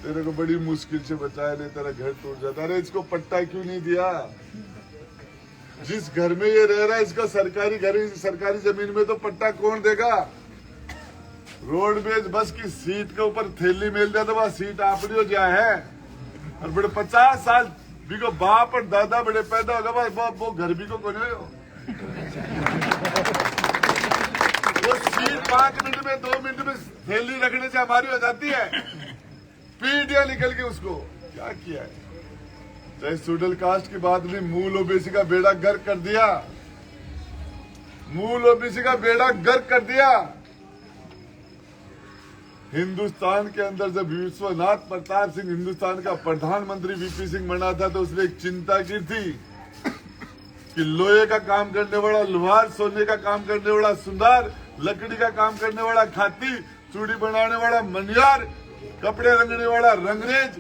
तेरे को बड़ी मुश्किल से बचाया, नहीं तेरा घर टूट जाता। अरे इसको पट्टा क्यों नहीं दिया? जिस घर में ये रह रहा है इसका सरकारी घर, सरकारी जमीन में तो पट्टा कौन देगा? रोडवेज बस की सीट के ऊपर थैली मेल दिया तो वह सीट आपड़ी हो जाए है और बड़े 50 साल बिको बाप और दादा बड़े पैदा होगा वो घर भी को कोने हो वो सीट 5 मिनट में 2 मिनट में थैली रखने से हमारी हो जाती है। पीट दिया निकल के उसको। क्या किया है? चाहे शेड्यूल कास्ट की बात नहीं, मूल ओबीसी का बेड़ा गर्क कर दिया। मूल ओबीसी का बेड़ा गर्क कर दिया। हिंदुस्तान के अंदर जब विश्वनाथ प्रताप सिंह हिंदुस्तान का प्रधानमंत्री वीपी सिंह बना था तो उसने एक चिंता की थी कि लोहे का काम करने वाला लोहार, सोने का काम करने वाला सुनार, लकड़ी का काम करने वाला खाती, चूड़ी बनाने वाला मनियार, कपड़े रंगने वाला रंगरेज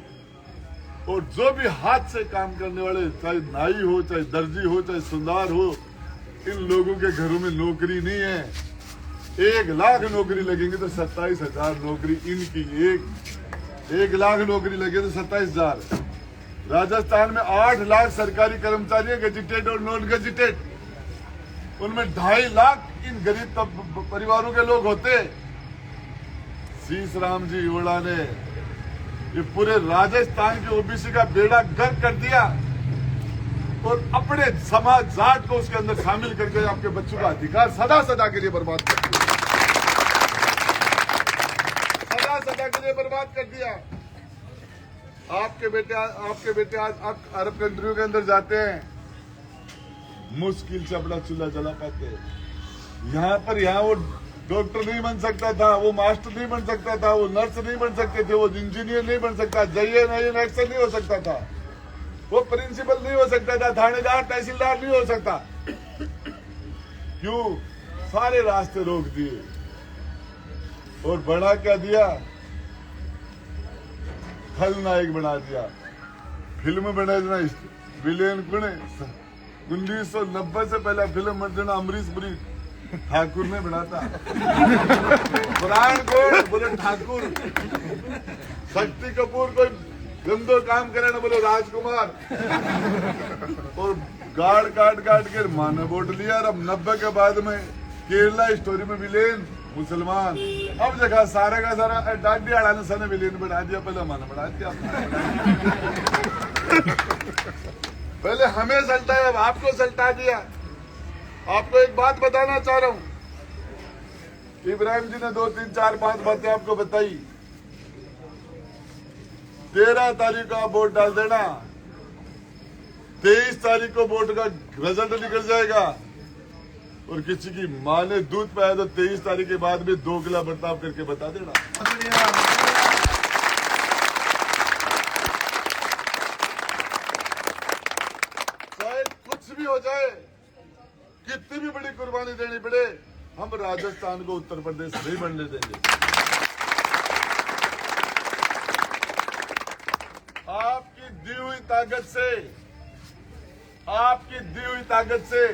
और जो भी हाथ से काम करने वाले, चाहे नाई हो, चाहे दर्जी हो, चाहे सुनार हो, इन लोगों के घरों में नौकरी नहीं है। 1 लाख नौकरी लगेंगे तो 27,000 नौकरी इनकी। 1 लाख नौकरी लगे तो 27,000। राजस्थान में 8 लाख सरकारी कर्मचारी हैं, गजेटेड और नॉन गजेटेड। उनमें 2.5 लाख इन गरीब परिवारों के लोग होते। शीश राम जी ओड़ा ने ये पूरे राजस्थान के ओबीसी का बेड़ा गर्क कर दिया और अपने समाज जाट को उसके अंदर शामिल करके आपके बच्चों का अधिकार सदा सदा के लिए बर्बाद कर दिया। सदा के लिए बर्बाद कर दिया। आपके बेटे आज अरब कंट्रियों के अंदर जाते हैं, मुश्किल से अपना चूल्हा जला पाते हैं। यहाँ वो डॉक्टर नहीं बन सकता था, वो मास्टर नहीं बन सकता था, वो नर्स नहीं बन सकते थे, वो इंजीनियर नहीं बन सकता, एक्शन नहीं हो सकता था, वो प्रिंसिपल नहीं हो सकता था, थानेदार तहसीलदार नहीं हो सकता। क्यों? सारे रास्ते रोक दिए और बना क्या दिया? खलनायक बना दिया। फिल्म बना देना विलेन कुण 1990 से पहले फिल्म बन देना अमरीश पुरी ठाकुर ने बनाता। पुराण को बोले ठाकुर, शक्ति कपूर कोई गंदो काम करे ना बोले राजकुमार और गाड़ काट के माने वोट लिया। और अब 90 के बाद में केरला स्टोरी में विलेन मुसलमान, अब जगह सारे का सारा डांडी अड़ाने सने विलेन बना दिया। पहले माने बना दिया, पहले हमें सल्टाया, अब आपको सल्टा दिया। आपको एक बात बताना चाह रहा हूं, इब्राहिम जी ने 2, 3, 4, 5 बातें आपको बताई। 13 तारीख को आप वोट डाल देना, 23 तारीख को वोट का रिजल्ट निकल जाएगा और किसी की मां ने दूध पाया तो 23 तारीख के बाद भी 2 किला बर्ताव करके बता देना। चाहे कुछ भी हो जाए, कितनी भी बड़ी कुर्बानी देनी पड़े, हम राजस्थान को उत्तर प्रदेश नहीं बनने देंगे। आपकी दी हुई ताकत से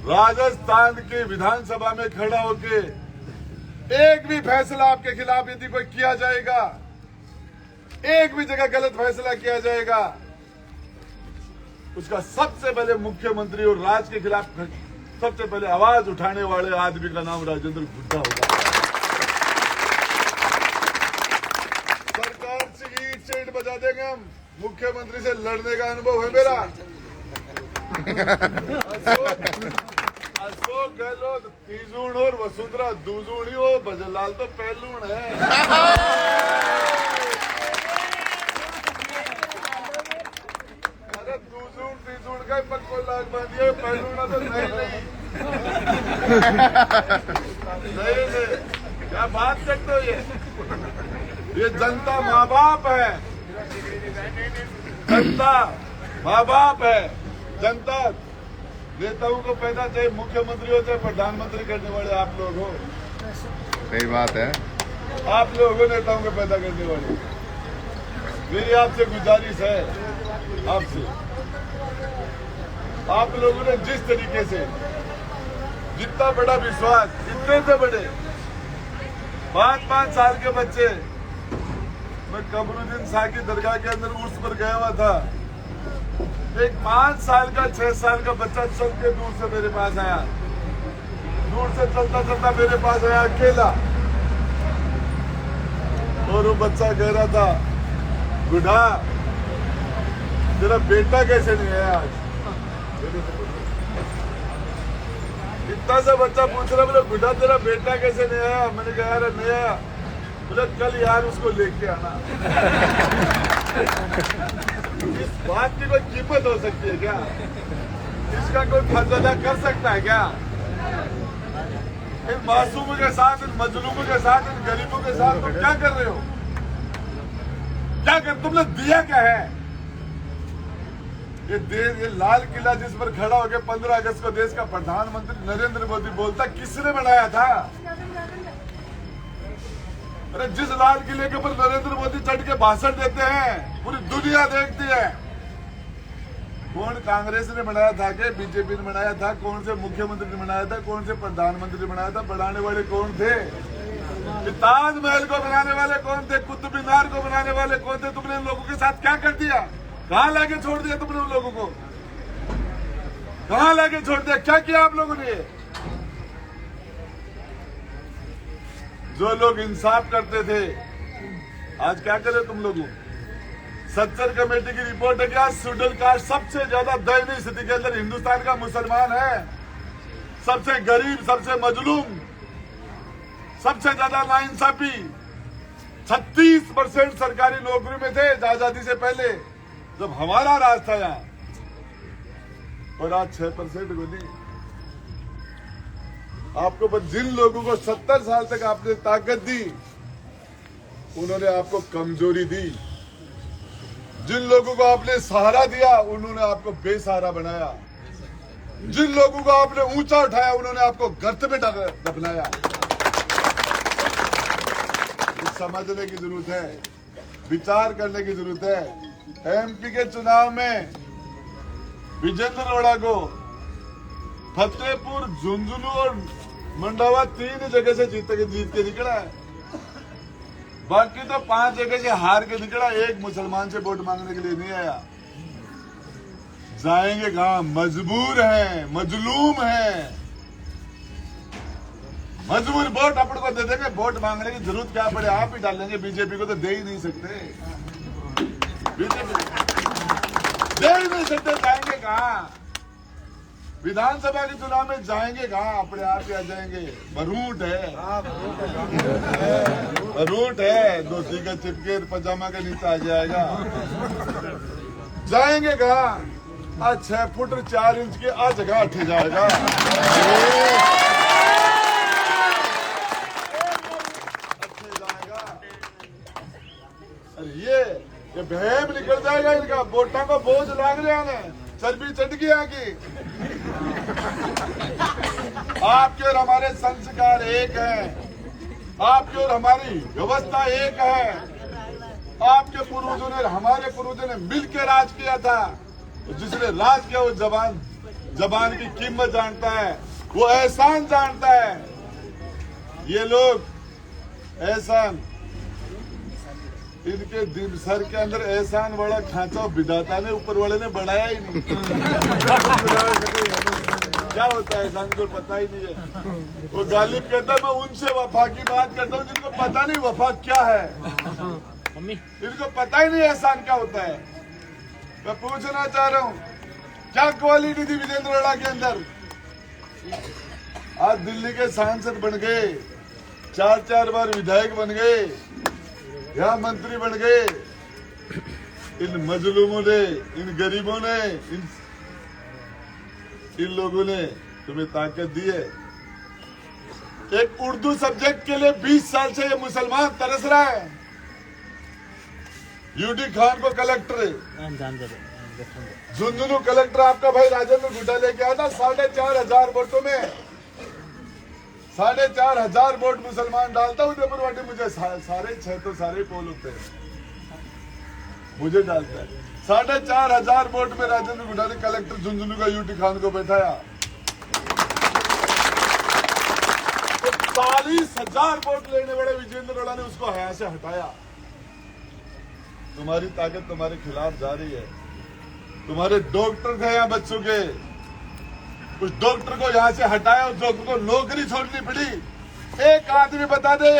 राजस्थान के विधानसभा में खड़ा होके एक भी फैसला आपके खिलाफ यदि कोई किया जाएगा, एक भी जगह गलत फैसला किया जाएगा, उसका सबसे पहले मुख्यमंत्री और राज्य के खिलाफ सबसे पहले आवाज उठाने वाले आदमी का नाम राजेंद्र हुड्डा होगा। सरकार से ईट से ईट बजा देंगे हम। मुख्यमंत्री से लड़ने का अनुभव है मेरा। अशोक गहलोत तीजूण और वसुंधरा दूजूणी हो, भजनलाल तो पहलूण है। अरे दूजूण तीजूण का पक्को लाग बांधिए, पहलूणा तो नहीं। क्या बात करते हो? ये जनता माँ बाप है, जनता माँ बाप है। जनता नेताओं को पैदा चाहे मुख्यमंत्री हो चाहे प्रधानमंत्री करने वाले आप लोग हो। सही बात है। आप लोग हो नेताओं को पैदा करने वाले। मेरी आपसे गुजारिश है, आपसे आप लोगों ने जिस तरीके से जितना बड़ा विश्वास, इतने से बड़े 5-5 साल के बच्चे, मैं कमरुद्दीन शाह की दरगाह के अंदर उर्स पर गया हुआ था। एक 5 साल का 6 साल का बच्चा चल के दूर से मेरे पास आया। दूर से चलता चलता मेरे पास आया अकेला, और वो बच्चा कह रहा था, बुढ़ा तेरा बेटा कैसे नहीं आया आज? इतना सा बच्चा पूछ रहा, बोले बुढ़ा तेरा बेटा कैसे नहीं आया? मैंने कहा यार नहीं आया। बोले कल यार उसको लेके आना। इस बात की कोई कीमत हो सकती है क्या? इसका कोई खजाना कर सकता है क्या? इन मासूमों के साथ, इन मजलूमों के साथ, इन गरीबों के साथ तुम क्या कर रहे हो? क्या कर, तुमने दिया क्या है? ये लाल किला जिस पर खड़ा होकर 15 अगस्त को देश का प्रधानमंत्री नरेंद्र मोदी बोलता, किसने बनाया था? अरे जिस लाल किले के ऊपर नरेंद्र मोदी चढ़ के भाषण देते हैं, पूरी दुनिया देखती है। कौन कांग्रेस ने बनाया था कि बीजेपी ने बनाया था? कौन से मुख्यमंत्री ने बनाया था? कौन से प्रधानमंत्री ने बनाया था? बनाने वाले कौन थे? ताजमहल को बनाने वाले कौन थे? कुतुब मीनार को बनाने वाले कौन थे? तुमने उन लोगों के साथ क्या कर दिया? कहाँ लाके छोड़ दिया तुमने उन लोगों को? कहाँ लाके छोड़ दिया? क्या किया आप लोगों ने? जो लोग इंसाफ करते थे, आज क्या करे तुम लोगों? सच्चर कमेटी की रिपोर्ट है कि आज शेड्यूल कास्ट सबसे ज्यादा दयनीय स्थिति के अंदर हिंदुस्तान का मुसलमान है। सबसे गरीब, सबसे मजलूम, सबसे ज्यादा नाइंसाफी। 36% सरकारी नौकरी में थे आजादी से पहले, जब हमारा राज था यहाँ, और आज 6% को नहीं। आपको पर जिन लोगों को 70 साल तक आपने ताकत दी, उन्होंने आपको कमजोरी दी। जिन लोगों को आपने सहारा दिया, उन्होंने आपको बेसहारा बनाया। जिन लोगों को आपने ऊंचा उठाया, उन्होंने आपको गर्त में दफनाया। समझने की जरूरत है, विचार करने की जरूरत है। एमपी के चुनाव में विजेंद्र रोड़ा को फतेहपुर, झुंझुनू और मंडावा 3 जगह से जीत के निकला है। बाकी तो 5 जगह से हार के निकला। एक मुसलमान से वोट मांगने के लिए नहीं आया। जाएंगे कहां? मजबूर हैं, मजलूम हैं, मजबूर। वोट अपन को दे देंगे, वोट मांगने की जरूरत क्या पड़े? आप ही डालेंगे। बीजेपी को तो दे ही नहीं सकते, बीजेपी दे ही नहीं सकते। जाएंगे कहां? विधानसभा के चुनाव में जाएंगे कहां? अपने आप ही आ जाएंगे। बरूट है, बरूट है, धोती का चिपके पजामा के नीचे आ जाएगा। जाएंगे कहां? आज 6 फुट 4 इंच की आ जगह उठ जाएगा। अरे ये बहम निकल जाएगा इनका। वोटों को बोझ लाग रहा है, चर्बी चढ़ गया कि आपके और हमारे संस्कार एक हैं, आपके और हमारी व्यवस्था एक है। आपके पूर्वजों ने, हमारे पूर्वजों ने मिलकर राज किया था। जिसने राज किया वो जबान की कीमत जानता है, वो एहसान जानता है। ये लोग एहसान, इनके दिल सर के अंदर एहसान वाला खांचा विधाता ने, ऊपर वाले ने बनाया ही नहीं। क्या होता है एहसान को पता ही नहीं है। वो गालिब कहता है मैं उनसे वफा की बात करता हूँ जिनको पता नहीं वफा क्या है। इनको पता ही नहीं एहसान क्या होता है। मैं पूछना चाह रहा हूँ, क्या क्वालिटी थी विजेंद्र रोड़ा के अंदर? आज दिल्ली के सांसद बन गए, 4 बार विधायक बन गए, यहाँ मंत्री बन गए। इन मजलूमों ने, इन गरीबों ने, इन लोगों ने तुम्हें ताकत दी है। एक उर्दू सब्जेक्ट के लिए 20 साल से ये मुसलमान तरस रहा है। यूडी खान को कलेक्टर, झुंझुनू कलेक्टर आपका भाई राजेंद्र गुड्डा लेके आया था। 4,500 वोटों में 4,500 वोट मुसलमान डालता हूँ। उदयपुर मुझे सारे 6 तो सारे पोल होते हैं, मुझे डालता है। 4,500 वोट में राजेंद्र गुड्डा ने कलेक्टर झुंझुनू का यूटी खान को बैठाया। 40,000 वोट लेने वाले विजेंद्र रोड़ा ने उसको यहाँ से हटाया। तुम्हारी ताकत तुम्हारे खिलाफ जा रही है। तुम्हारे डॉक्टर थे यहाँ बच्चों के, उस डॉक्टर को यहाँ से हटाया, उस डॉक्टर को नौकरी छोड़नी पड़ी। एक आदमी बता दे,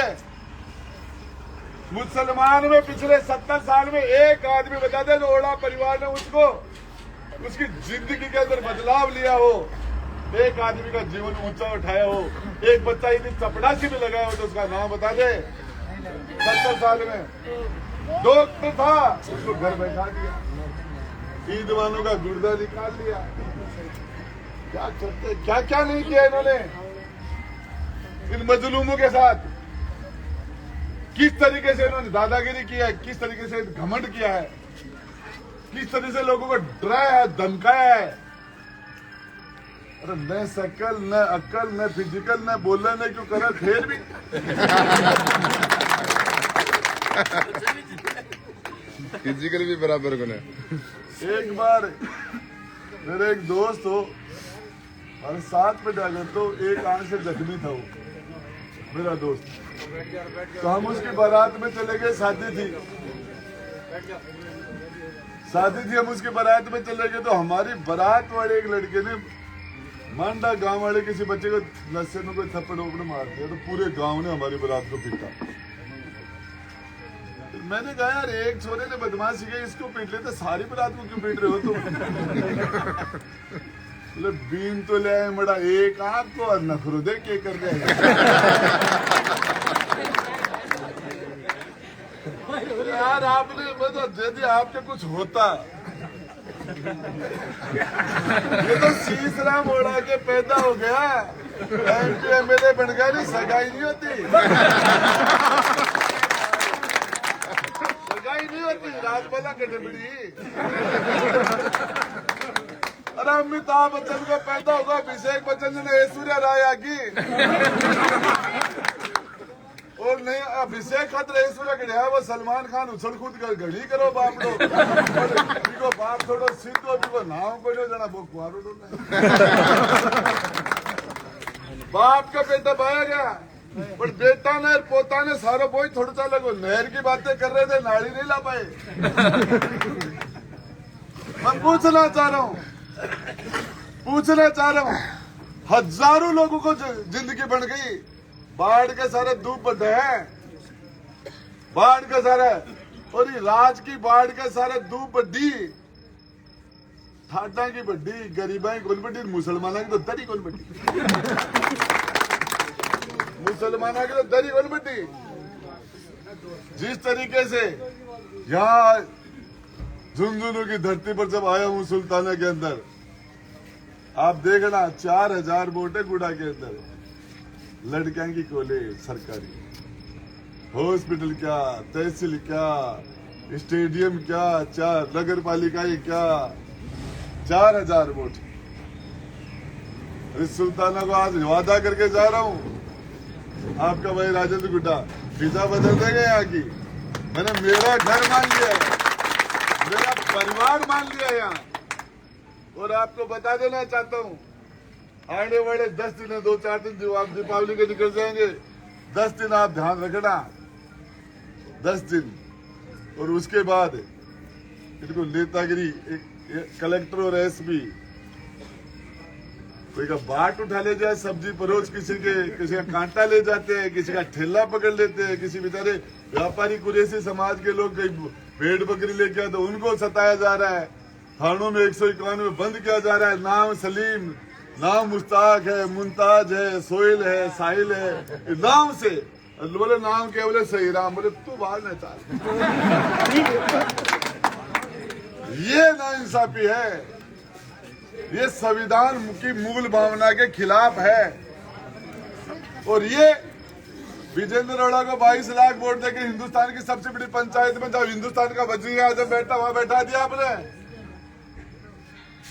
मुसलमान में पिछले 70 साल में एक आदमी बता दे जो ओढ़ा परिवार ने उसको उसकी जिंदगी के अंदर बदलाव लिया हो, एक आदमी का जीवन ऊंचा उठाया हो, एक बच्चा यदि चपड़ासी में लगाया हो तो उसका नाम बता दे। 70 साल में डॉक्टर था, उसको घर बैठा दिया, ईद वालों का गुर्दा निकाल दिया। क्या करते, क्या क्या नहीं किया इन्होंने इन मजलूमों के साथ। किस तरीके से इन्होंने दादागिरी किया है, किस तरीके से घमंड किया है, किस तरह से लोगों को डराया है, धमकाया है। अरे न शकल न अक्ल न फिजिकल न बोलने न क्यों करा फिर भी फिजिकल भी बराबर को है। एक बार मेरे एक दोस्त हो और साथ में डाले तो एक आंख से जख्मी था वो मेरा दोस्त, तो हम उसकी बारात में चले गए। शादी थी, हम उसकी बारात में चले गए। तो हमारी बारात वाले एक लड़के ने मांडा गांव वाले किसी बच्चे को लस्से में कोई थप्पड़ वप्पड़ मार दिया, तो पूरे गांव ने हमारी बारात को पीटा। तो मैंने कहा यार एक छोरे ने बदमाशी की, इसको पीट लेते, सारी बारात को क्यों पीट रहे हो तुम? बोले बीन तो ले आए मड़ा, एक आंख को और नखरो दे के कर रहे यार आपने मतलब यदि आपके कुछ होता, ये तो सीसरा मोड़ा के पैदा हो गया, MLA बन गया, नहीं सगाई नहीं होती, सगाई नहीं होती, राजबाला कटबड़ी। अरे अमिताभ बच्चन का पैदा होगा, अभिषेक बच्चन ने ऐश्वर्या राय आगी, और नहीं अभिषेक खतर ऐश्वर्या गढ़िया वो सलमान खान उछल कूद कर घड़ी करो बाप लोग बाप छोड़ो सीधो भी नाम को जना वो कुआरो बाप का बेटा पाया गया, पर बेटा ने पोता ने सारो बोई थोड़ा सा लगो नहर की बातें कर रहे थे, नाड़ी नहीं ला पाए। मैं पूछना चाह रहा हूँ हजारों लोगों को जिंदगी बन गई, बाढ़ के सारे धूप बढ़े हैं, बाढ़ के सारे, और ये राज की बाढ़ के सारे धूप बढ़ी, ठाटा की बढ़ी, गरीबा की कौन बढ़ी, मुसलमाना की तो दरी कौन बढ़ी, मुसलमाना की तो दरी कौन बढ़ी। जिस तरीके से यहाँ झुंझुनू की धरती पर जब आया हूँ सुल्ताना के अंदर, आप देखना 4000 वोट है गुड़ा के अंदर, लड़कियां की कॉलेज सरकारी, हॉस्पिटल क्या, तहसील क्या, स्टेडियम क्या, नगर पालिकाएं क्या, 4000 वोट। इस सुल्ताना को आज वादा करके जा रहा हूँ, आपका भाई राजेंद्र गुड्डा फिजा बदल देंगे यहाँ की। मैंने मेरा घर मान लिया है, मेरा परिवार मान लिया यहाँ, और आपको बता देना चाहता हूँ आने वाले 10 दिन, 2-4 दिन आप दीपावली के निकल जाएंगे, 10 दिन आप ध्यान रखना, 10 दिन। और उसके बाद इनको नेतागिरी, एक कलेक्टर और एसपी कोई का बाट उठा ले जाए, सब्जी परोस किसी का कांटा ले जाते हैं, किसी का ठेला पकड़ लेते हैं, किसी बेचारे व्यापारी कुरेशी समाज के लोग कहीं भेड़ बकरी लेके आए तो उनको सताया जा रहा है, थानों में 191 बंद किया जा रहा है। नाम सलीम, नाम मुश्ताक है, मुमताज है, सोहेल है, साहिल है, नाम से बोले नाम क्या, बोले सही राम, बोले तू बाहर न चाल। ये नाइंसाफी है, ये संविधान की मूल भावना के खिलाफ है। और ये विजेंद्र अरोड़ा को 22 लाख वोट देकर हिंदुस्तान की सबसे बड़ी पंचायत में जब हिंदुस्तान का वजीर आजम बैठा वहां बैठा दिया आपने।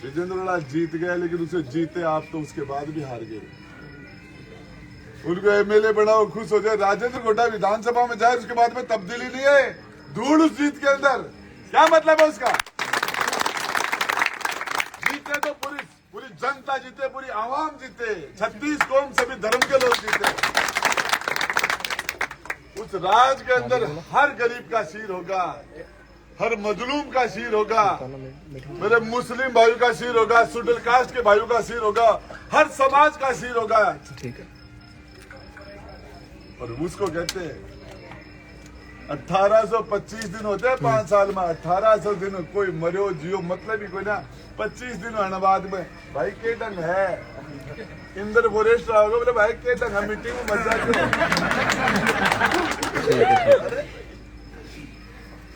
विजेंद्र अरोड़ा जीत गया, लेकिन उसे जीते आप तो उसके बाद भी हार गए। उनको एमएलए बनाओ खुश हो जाए, राजेंद्र गोड्डा विधानसभा में जाए उसके बाद में तब्दीली नहीं है, धूल उस जीत के अंदर, क्या मतलब है उसका? जीते तो पूरी जनता जीते, पूरी आवाम जीते, 36 कौम सभी धर्म के लोग जीते। उस राज के अंदर हर गरीब का सिर होगा, हर मजलूम का सिर होगा, मेरे मुस्लिम भाइयों का सिर होगा, शेड्यूल कास्ट के भाइयों का सिर होगा, हर समाज का सिर होगा। ठीक है। और उसको कहते हैं 1825 दिन होते हैं 5 साल में, 1800 दिन कोई मरो जियो मतलब ही कोई ना। 25 दिन होने बाद में भाई के ढंग है, इंद्र फॉरेस्ट आओगे बोले भाई के ढंग है, मीटिंग में मजा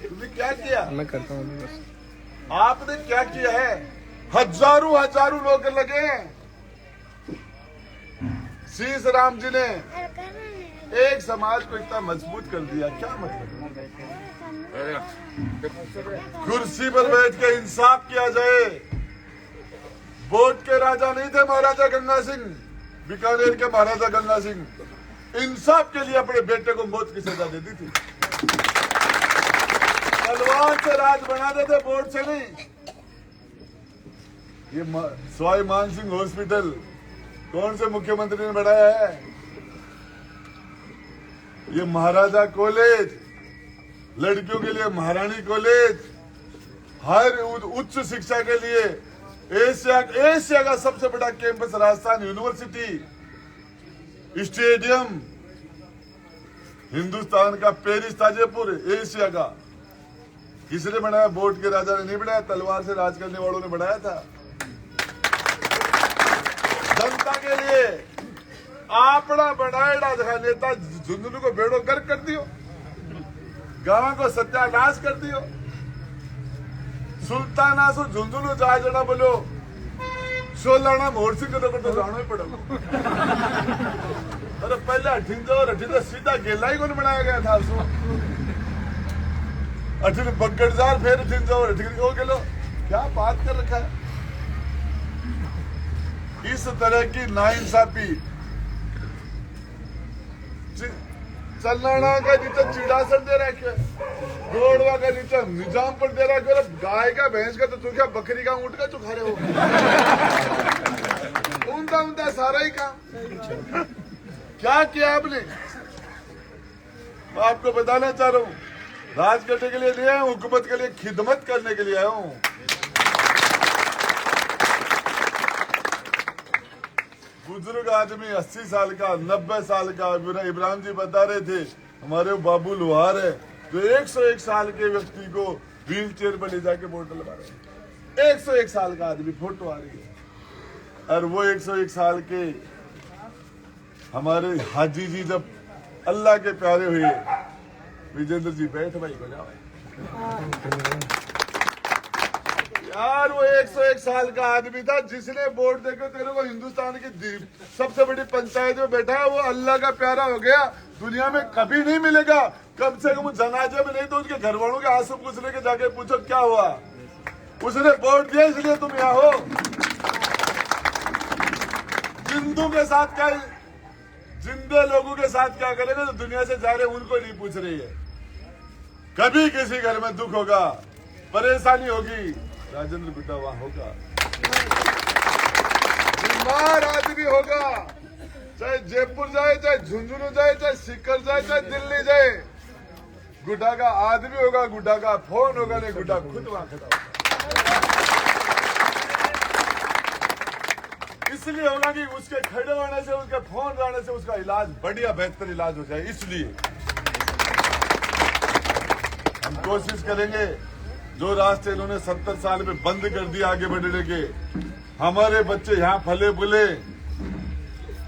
तुमने क्या किया? मैं करता हूँ बस। आपने क्या किया है? हजारों लोग लगे। शीश राम जी ने एक समाज को इतना मजबूत कर दिया, क्या मतलब? कुर्सी पर बैठ के इंसाफ किया जाए। वोट के राजा नहीं थे महाराजा गंगा सिंह, बीकानेर के महाराजा गंगा सिंह इंसाफ के लिए अपने बेटे को मौत की सजा दे दी थी। तलवार से राज बनाते थे, वोट से नहीं। ये सवाई मानसिंह हॉस्पिटल कौन से मुख्यमंत्री ने बनाया है? ये महाराजा कॉलेज, लड़कियों के लिए महारानी कॉलेज, हर उच्च शिक्षा के लिए एशिया का सबसे बड़ा campus Rajasthan university, stadium, Hindustan का पेरिस था जयपुर, एशिया का। किसने बनाया? वोट के राजा ने नहीं बनाया, तलवार से राज करने वालों ने बनाया था। जनता के लिए आपड़ा बनाएड़ा दिखा नेता झुंझुनू को बेड़ो गर्क कर दियो, गांव को सत्यानाश कर दियो। सुल्ताना सो झुंझुनू जा जना बोलो सोलाना मोरसी को तो जाना ही पड़ो। अरे पहले अठिन सीधा गेला ही कौन बनाया गया था उसको? अठिन बगड़जार फिर अठिन को गेलो, क्या बात कर रखा है? इस तरह की नाइंसाफी चलनाना का नीचे चिड़ासर दे रखे, गोड़वा का नीचे निजाम पर दे रखे। गाय का भैंस का तो तू क्या बकरी का ऊँट का चुखा रहे हो? उनका सारा ही काम क्या किया आपने? मैं आपको बताना चाह रहा हूँ, राज करने के लिए नहीं आया हूँ, हुकूमत के लिए खिदमत करने के लिए आया हूँ। बुजुर्ग आदमी 80 साल का, 90 साल का, इब्राहिम जी बता रहे थे, हमारे बाबू लोहार है जो 101 साल के व्यक्ति को व्हील चेयर पर ले जाके वोट डलवा रहे हैं। 101 साल का आदमी, फोटो आ रही है। और वो 101 साल के हमारे हाजी जी जब अल्लाह के प्यारे हुए, विजेंद्र जी बैठ भाई को जाओ यार, वो 101 साल का आदमी था जिसने वोट देकर तेरे को हिंदुस्तान की सबसे बड़ी पंचायत में बैठा है। वो अल्लाह का प्यारा हो गया, दुनिया में कभी नहीं मिलेगा। कम से कम जनाजे में नहीं तो उसके घर वालों के आंसू पूछ लेके जाके पूछो क्या हुआ। उसने वोट दिया इसलिए तुम यहाँ हो। जिंदू के साथ क्या, जिंदे लोगों के साथ क्या करेंगे? तो दुनिया से जा रहे उनको नहीं पूछ रही है। कभी किसी घर में दुख होगा, परेशानी होगी, राजेंद्र गुड्डा वहां होगा। बीमार आदमी होगा, चाहे जयपुर जाए, चाहे झुंझुनू जाए, चाहे सीकर जाए, चाहे दिल्ली जाए, गुड्डा का आदमी होगा, गुड्डा का फोन होगा, नहीं गुड्डा खुद वहां खड़ा होगा। इसलिए होगा कि उसके खड़े होने से, उसके फोन आने से उसका इलाज बढ़िया बेहतर इलाज हो जाए। इसलिए हम कोशिश करेंगे, जो रास्ते इन्होंने 70 साल में बंद कर दिया आगे बढ़ने के, हमारे बच्चे यहाँ फले फूले।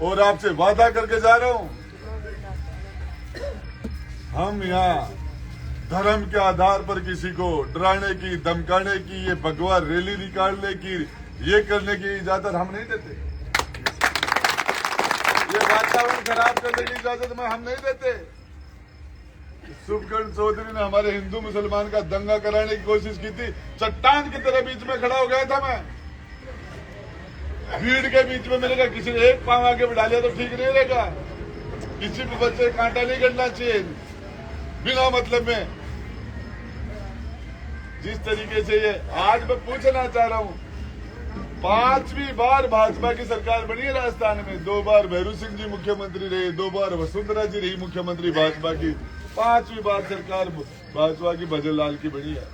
और आपसे वादा करके जा रहा हूं, हम यहाँ धर्म के आधार पर किसी को डराने की, धमकाने की, ये भगवा रैली निकालने की, ये करने की इजाजत हम नहीं देते। ये वातावरण खराब करने की इजाजत में हम नहीं देते। शुभकर्ण चौधरी ने हमारे हिंदू मुसलमान का दंगा कराने की कोशिश की थी, चट्टान की तरह बीच में खड़ा हो गया था मैं। भीड़ के बीच में मिलेगा, किसी ने एक पांव आगे बढ़ा लिया तो ठीक नहीं रहेगा। किसी भी बच्चे कांटा नहीं करना चाहिए बिना मतलब में। जिस तरीके से ये आज मैं पूछना चाह रहा हूं, 5वीं बार भाजपा की सरकार बनी है राजस्थान में। 2 बार भैरू सिंह जी मुख्यमंत्री रहे, 2 बार वसुंधरा जी रही मुख्यमंत्री भाजपा की, 5वीं बार सरकार भाजपा की भजन लाल की बनी है।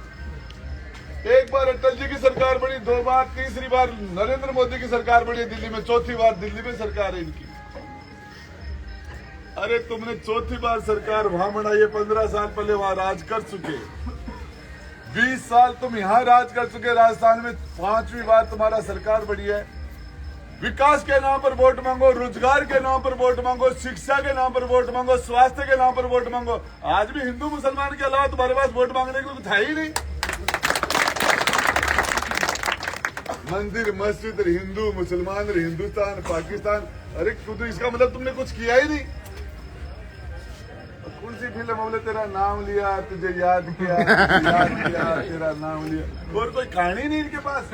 एक बार अटल जी की सरकार बनी, 2 बार, तीसरी बार नरेंद्र मोदी की सरकार बनी दिल्ली में, चौथी बार दिल्ली में सरकार है इनकी। अरे तुमने चौथी बार सरकार वहां बनाई, 15 साल पहले वहां राज कर चुके, 20 साल तुम यहां राज कर चुके राजस्थान में, 5वीं बार तुम्हारा सरकार बनी है। विकास के नाम पर वोट मांगो, रोजगार के नाम पर वोट मांगो, शिक्षा के नाम पर वोट मांगो, स्वास्थ्य के नाम पर वोट मांगो। आज भी हिंदू मुसलमान के अलावा तुम्हारे पास वोट मांगने के लिए कुछ है ही नहीं। मंदिर मस्जिद हिंदू मुसलमान हिंदुस्तान पाकिस्तान, अरे तो इसका मतलब तुमने कुछ किया ही नहीं। कौन सी फिल्म बोले तेरा नाम लिया, तुझे याद किया, तेरा नाम लिया, और कोई कहानी नहीं इनके पास।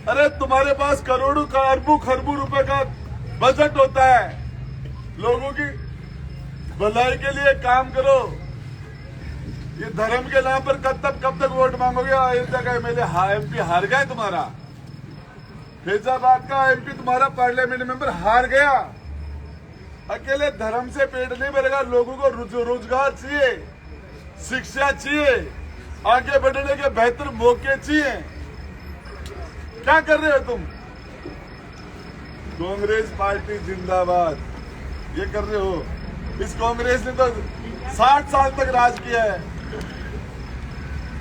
अरे तुम्हारे पास करोड़ों अरबों खरबों रुपए का बजट होता है, लोगों की भलाई के लिए काम करो। ये धर्म के नाम पर कब तक वोट मांगोगे? अयोध्या का एमएलए एमपी हार गया तुम्हारा, फैजाबाद का एमपी तुम्हारा पार्लियामेंट मेंबर हार गया। अकेले धर्म से पेट नहीं भरेगा, लोगों को रोजगार चाहिए, शिक्षा चाहिए, आगे बढ़ने के बेहतर मौके चाहिए। क्या कर रहे हो तुम? कांग्रेस पार्टी जिंदाबाद ये कर रहे हो। इस कांग्रेस ने तो 60 साल तक राज किया है,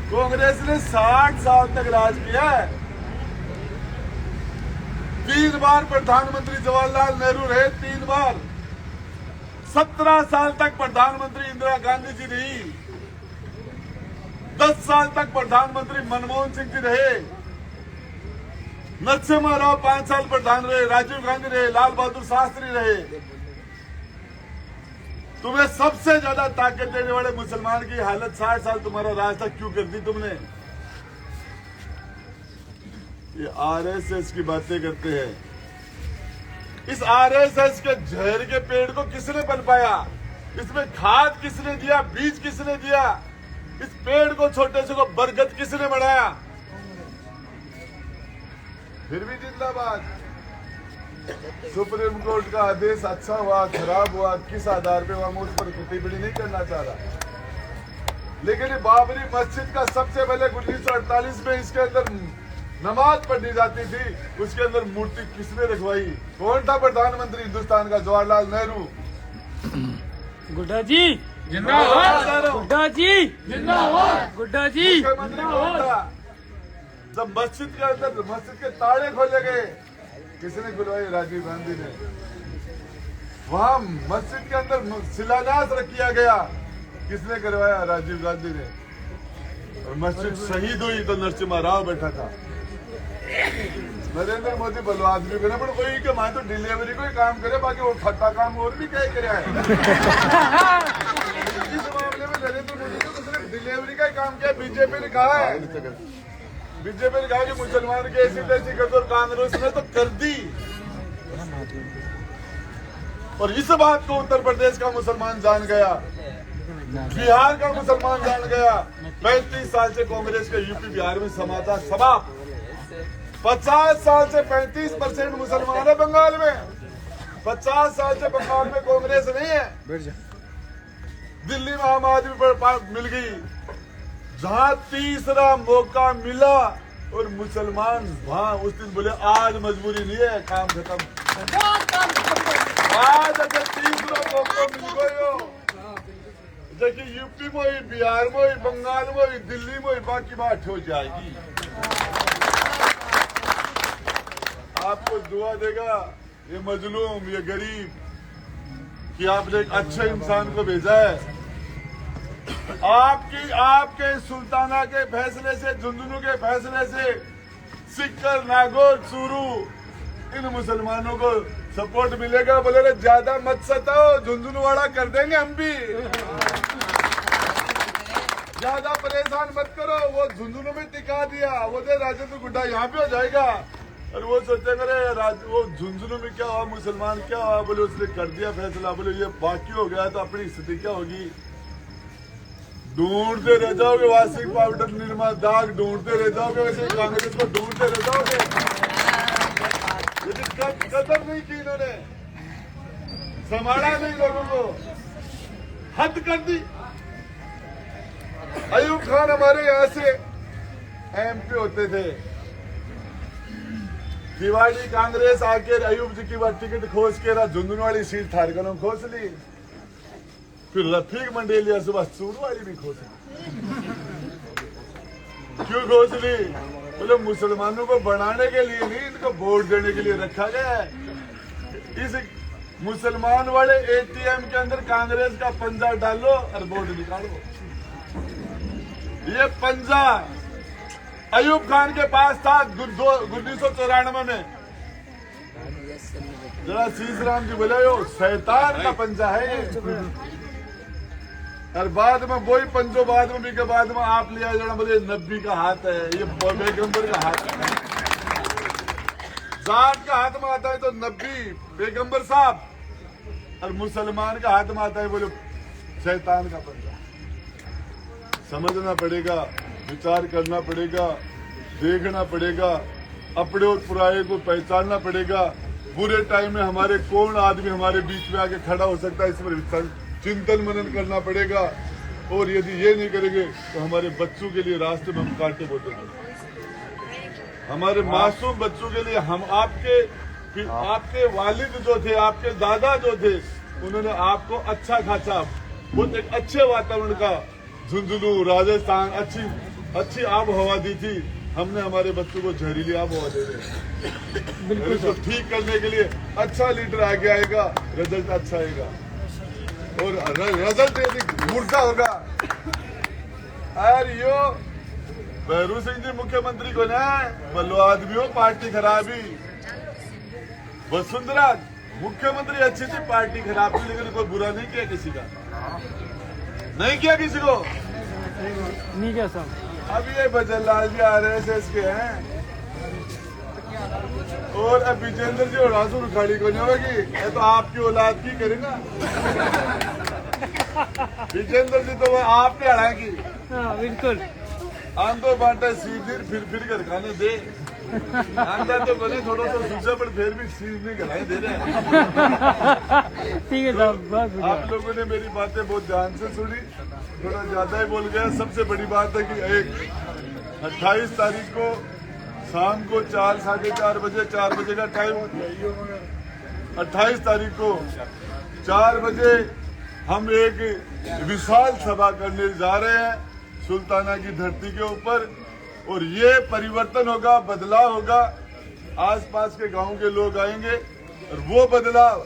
कांग्रेस ने 60 साल तक राज किया है। 3 बार प्रधानमंत्री जवाहरलाल नेहरू रहे, 3 बार। 17 साल तक प्रधानमंत्री इंदिरा गांधी जी रही, 10 साल तक प्रधानमंत्री मनमोहन सिंह जी रहे, नरसिम्हा राव 5 साल प्रधान रहे, राजीव गांधी रहे, लाल बहादुर शास्त्री रहे। तुम्हें सबसे ज्यादा ताकत देने वाले मुसलमान की हालत 60 साल तुम्हारा राज था, क्यों कर दी तुमने? ये आरएसएस की बातें करते हैं। इस आरएसएस के जहर के पेड़ को किसने पनपाया? इसमें खाद किसने दिया, बीज किसने दिया? इस पेड़ को छोटे से को बरगद किसने बढ़ाया? फिर भी जिंदाबाद। सुप्रीम कोर्ट का आदेश अच्छा हुआ खराब हुआ, किस आधार पे हम उस पर टिप्पणी नहीं करना चाह रहा। लेकिन ये बाबरी मस्जिद का सबसे पहले 1948 में इसके अंदर नमाज पढ़ी जाती थी, उसके अंदर मूर्ति किसने रखवाई? कौन था प्रधानमंत्री हिंदुस्तान का? जवाहरलाल नेहरू। गुड्डा जी जिंदाबाद, गुड्डा जी जिंदाबाद, गुड्डा जी मुख्यमंत्री कौन था? जब मस्जिद के अंदर मस्जिद के ताले खोले गए, किसने खुलवाई? राजीव गांधी ने। वहां मस्जिद के अंदर शिलान्यास किया गया, किसने करवाया? राजीव गांधी ने। और मस्जिद शहीद हुई तो नरसिम्हा राव बैठा था। नरेंद्र मोदी भलो आदमी करे, पर कोई के मां तो डिलीवरी को ही काम करे, बाकी वो खट्टा काम और भी क्या करे है। इस मामले में नरेंद्र मोदी ने तो सिर्फ डिलीवरी का ही काम किया। बीजेपी ने कहा है, बीजेपी ने कहा कि मुसलमान की ऐसी तैसी कर दो, कांग्रेस ने तो कर दी। और इस बात को उत्तर प्रदेश का मुसलमान जान गया, बिहार का मुसलमान जान गया। 35 साल से कांग्रेस का यूपी बिहार में समाता समाप्त। 50 साल से 35% मुसलमान है बंगाल में। 50 साल से बंगाल में कांग्रेस नहीं है। दिल्ली में आम आदमी मिल गई, जहां तीसरा मौका मिला और मुसलमान वहां उस दिन बोले आज मजबूरी नहीं है, काम खत्म। आज अगर तीसरा मौका मिल गयो, देखिए यूपी में ही, बिहार में ही, बंगाल में ही, दिल्ली में ही, बाकी बात हो जाएगी। आपको दुआ देगा ये मजलूम, ये गरीब, कि आपने एक अच्छे इंसान को भेजा है। आपके सुल्ताना के फैसले से, झुंझुनू के फैसले से सिक्कर, नागौर, चूरू, इन मुसलमानों को सपोर्ट मिलेगा। बोले ज्यादा मत सताओ, झुंझुनू वाला कर देंगे हम भी। ज्यादा परेशान मत करो, वो झुंझुनू में टिका दिया, वो दे राजेंद्र गुड्डा यहाँ पे हो जाएगा। और वो सोचेंगे वो झुंझुनू में क्या हुआ, मुसलमान क्या हुआ, बोले उसने कर दिया फैसला, बोले ये बाकी हो गया तो अपनी स्थिति क्या होगी? ढूंढते रह जाओगे वासिक पाउडर, निर्मा दाग ढूंढते रह जाओगे, वैसे कांग्रेस को ढूंढते रह जाओगे। लेकिन कदर नहीं की इन्होंने, संभाला नहीं लोगों को, हद कर दी। अयूब खान हमारे यहाँ से MP होते थे। दिवाड़ी कांग्रेस आके अयूब जी की बात टिकट खोज के झुंझुनू वाली सीट थारकलों खोज ली, फिर रफीक मंडेलिया सुबह सूर वाली भी खोज ली। क्यों खोज ली? बोले मुसलमानों को बढ़ाने के लिए नहीं, इनको वोट देने के लिए रखा गया है। इस मुसलमान वाले ATM के अंदर कांग्रेस का पंजा डालो और वोट निकालो। ये पंजा अयूब खान के पास था 1994 में। जरा सीसराम जी बोले यो शैतान का पंजा है ये। और बाद में वही पंजो बाद में भी के बाद में आप लिया जरा बोले नब्बी का हाथ है, ये पैगंबर का हाथ है। जाट का हाथ में आता है तो नब्बी पैगंबर साहब, और मुसलमान का हाथ में आता है बोले शैतान का पंजा। समझना पड़ेगा, विचार करना पड़ेगा, देखना पड़ेगा, अपने और पुराने को पहचानना पड़ेगा। बुरे टाइम में हमारे कौन आदमी हमारे बीच में आके खड़ा हो सकता है, इस पर चिंतन मनन करना पड़ेगा। और यदि ये नहीं करेंगे तो हमारे बच्चों के लिए रास्ते में हम कांटे बोलेंगे। हमारे मासूम बच्चों के लिए हम आपके वालिद जो थे, आपके दादा जो थे, उन्होंने आपको अच्छा खासा बहुत एक अच्छे वातावरण का झुंझुनू राजस्थान अच्छी आब हवा दी थी। हमने हमारे बच्चों को जहरीली आब हवा दे दी। इसको ठीक करने के लिए अच्छा लीडर आगे आएगा, रिजल्ट अच्छा आएगा। और रिजल्ट यदि मुर्दा होगा, अरे यो भैरू सिंह जी मुख्यमंत्री को ना बोलो आदमी हो पार्टी खराबी, वसुंधरा मुख्यमंत्री अच्छी थी, पार्टी खराब थी, लेकिन कोई बुरा नहीं किया किसी का, नहीं किया किसी को नहीं क्या साहब। अब ये भजनलाल जी RSS के हैं, और अब विजेंद्र जी और रासू उखाड़ी को नहीं होगी, ये तो आपकी औलाद की करेगा। विजेंद्र जी तो वो आपने हड़ाएगी। हाँ बिल्कुल। आंदो बांटा सीधे फिर कर खाने दे, अंदर तो बने थोड़ा सा सूझा, पर फिर भी सीध नहीं गलाए दे रहे हैं। ठीक है साहब, बहुत बढ़िया। आप लोगों ने मेरी बातें बहुत ध्यान से सुनी, थोड़ा ज्यादा ही बोल गया। सबसे बड़ी बात है कि 28 तारीख को शाम को 4 साढ़े 4 बजे 4 बजे का टाइम, 28 तारीख को 4 बजे हम एक विशाल सभा करने जा रहे हैं सुल्ताना की धरती के ऊपर। और ये परिवर्तन होगा, बदलाव होगा, आसपास के गांव के लोग आएंगे। और वो बदलाव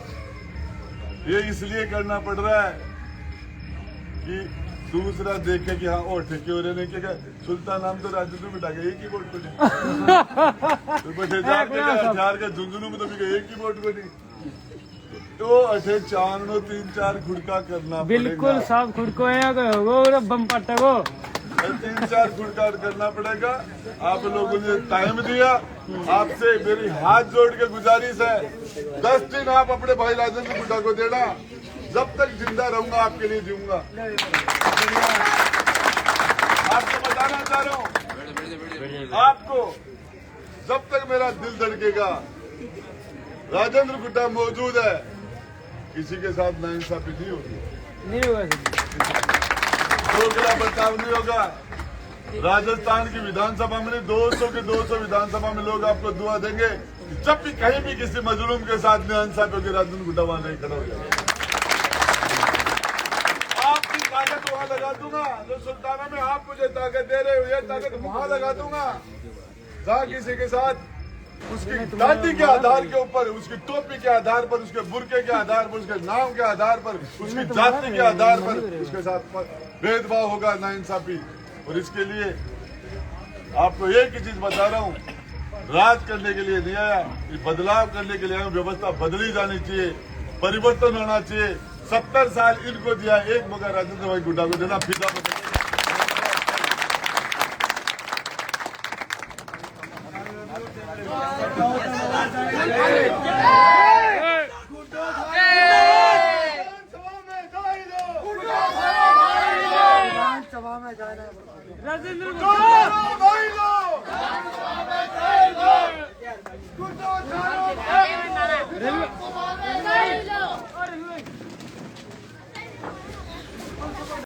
ये इसलिए करना पड़ रहा है कि दूसरा देखे कि हाँ और ठेके हो रहे नहीं, क्या सुल्तान नाम तो राज्य में बिठा के एक ही वोट को नहीं, तो हजार का झुंझुनू में तो भी एक ही वोट को नहीं, तो अठे 4 खुड़का करना बिल्कुल साहब, खुद को है बम पट्टा को 3-4 खुड़का करना पड़ेगा। आप लोगों ने टाइम दिया, आपसे मेरी हाथ जोड़ के गुजारिश है, 10 दिन आप अपने भाई राजेंद्र गुड्डा को देना, जब तक जिंदा रहूंगा आपके लिए जीऊंगा। आपको बताना चाह रहा हूँ, आपको जब तक मेरा दिल धड़केगा, राजेंद्र गुड्डा मौजूद है, किसी के साथ नाइंसाफी नहीं होगी, नहीं होगा, दोगला बर्ताव नहीं होगा। राजस्थान की विधानसभा में 200 के 200 विधानसभा में लोग आपको दुआ देंगे। जब भी कहीं भी किसी मजलूम के साथ नाइंसाफी होगी, राजेंद्र गुड्डा वहां नहीं खड़ा हो जाएगा। आपकी ताकत वहां लगा दूंगा, जो सुल्ताना में आप मुझे ताकत दे रहे हो, ये ताकत वहां लगा दूंगा जहाँ किसी के साथ उसकी दाढ़ी के आधार के ऊपर, उसकी टोपी के आधार पर, उसके बुरके के आधार पर, उसके नाम के आधार पर, उसकी जाति के आधार पर उसके साथ भेदभाव होगा, नाइंसाफी। और इसके लिए आपको एक ही चीज बता रहा हूँ, राज करने के लिए नहीं आया, बदलाव करने के लिए आया। व्यवस्था बदली जानी चाहिए, परिवर्तन होना चाहिए। 70 साल इनको दिया, एक मौका राजेंद्र भाई गुड्डा को देना, फिदा राजेंद्र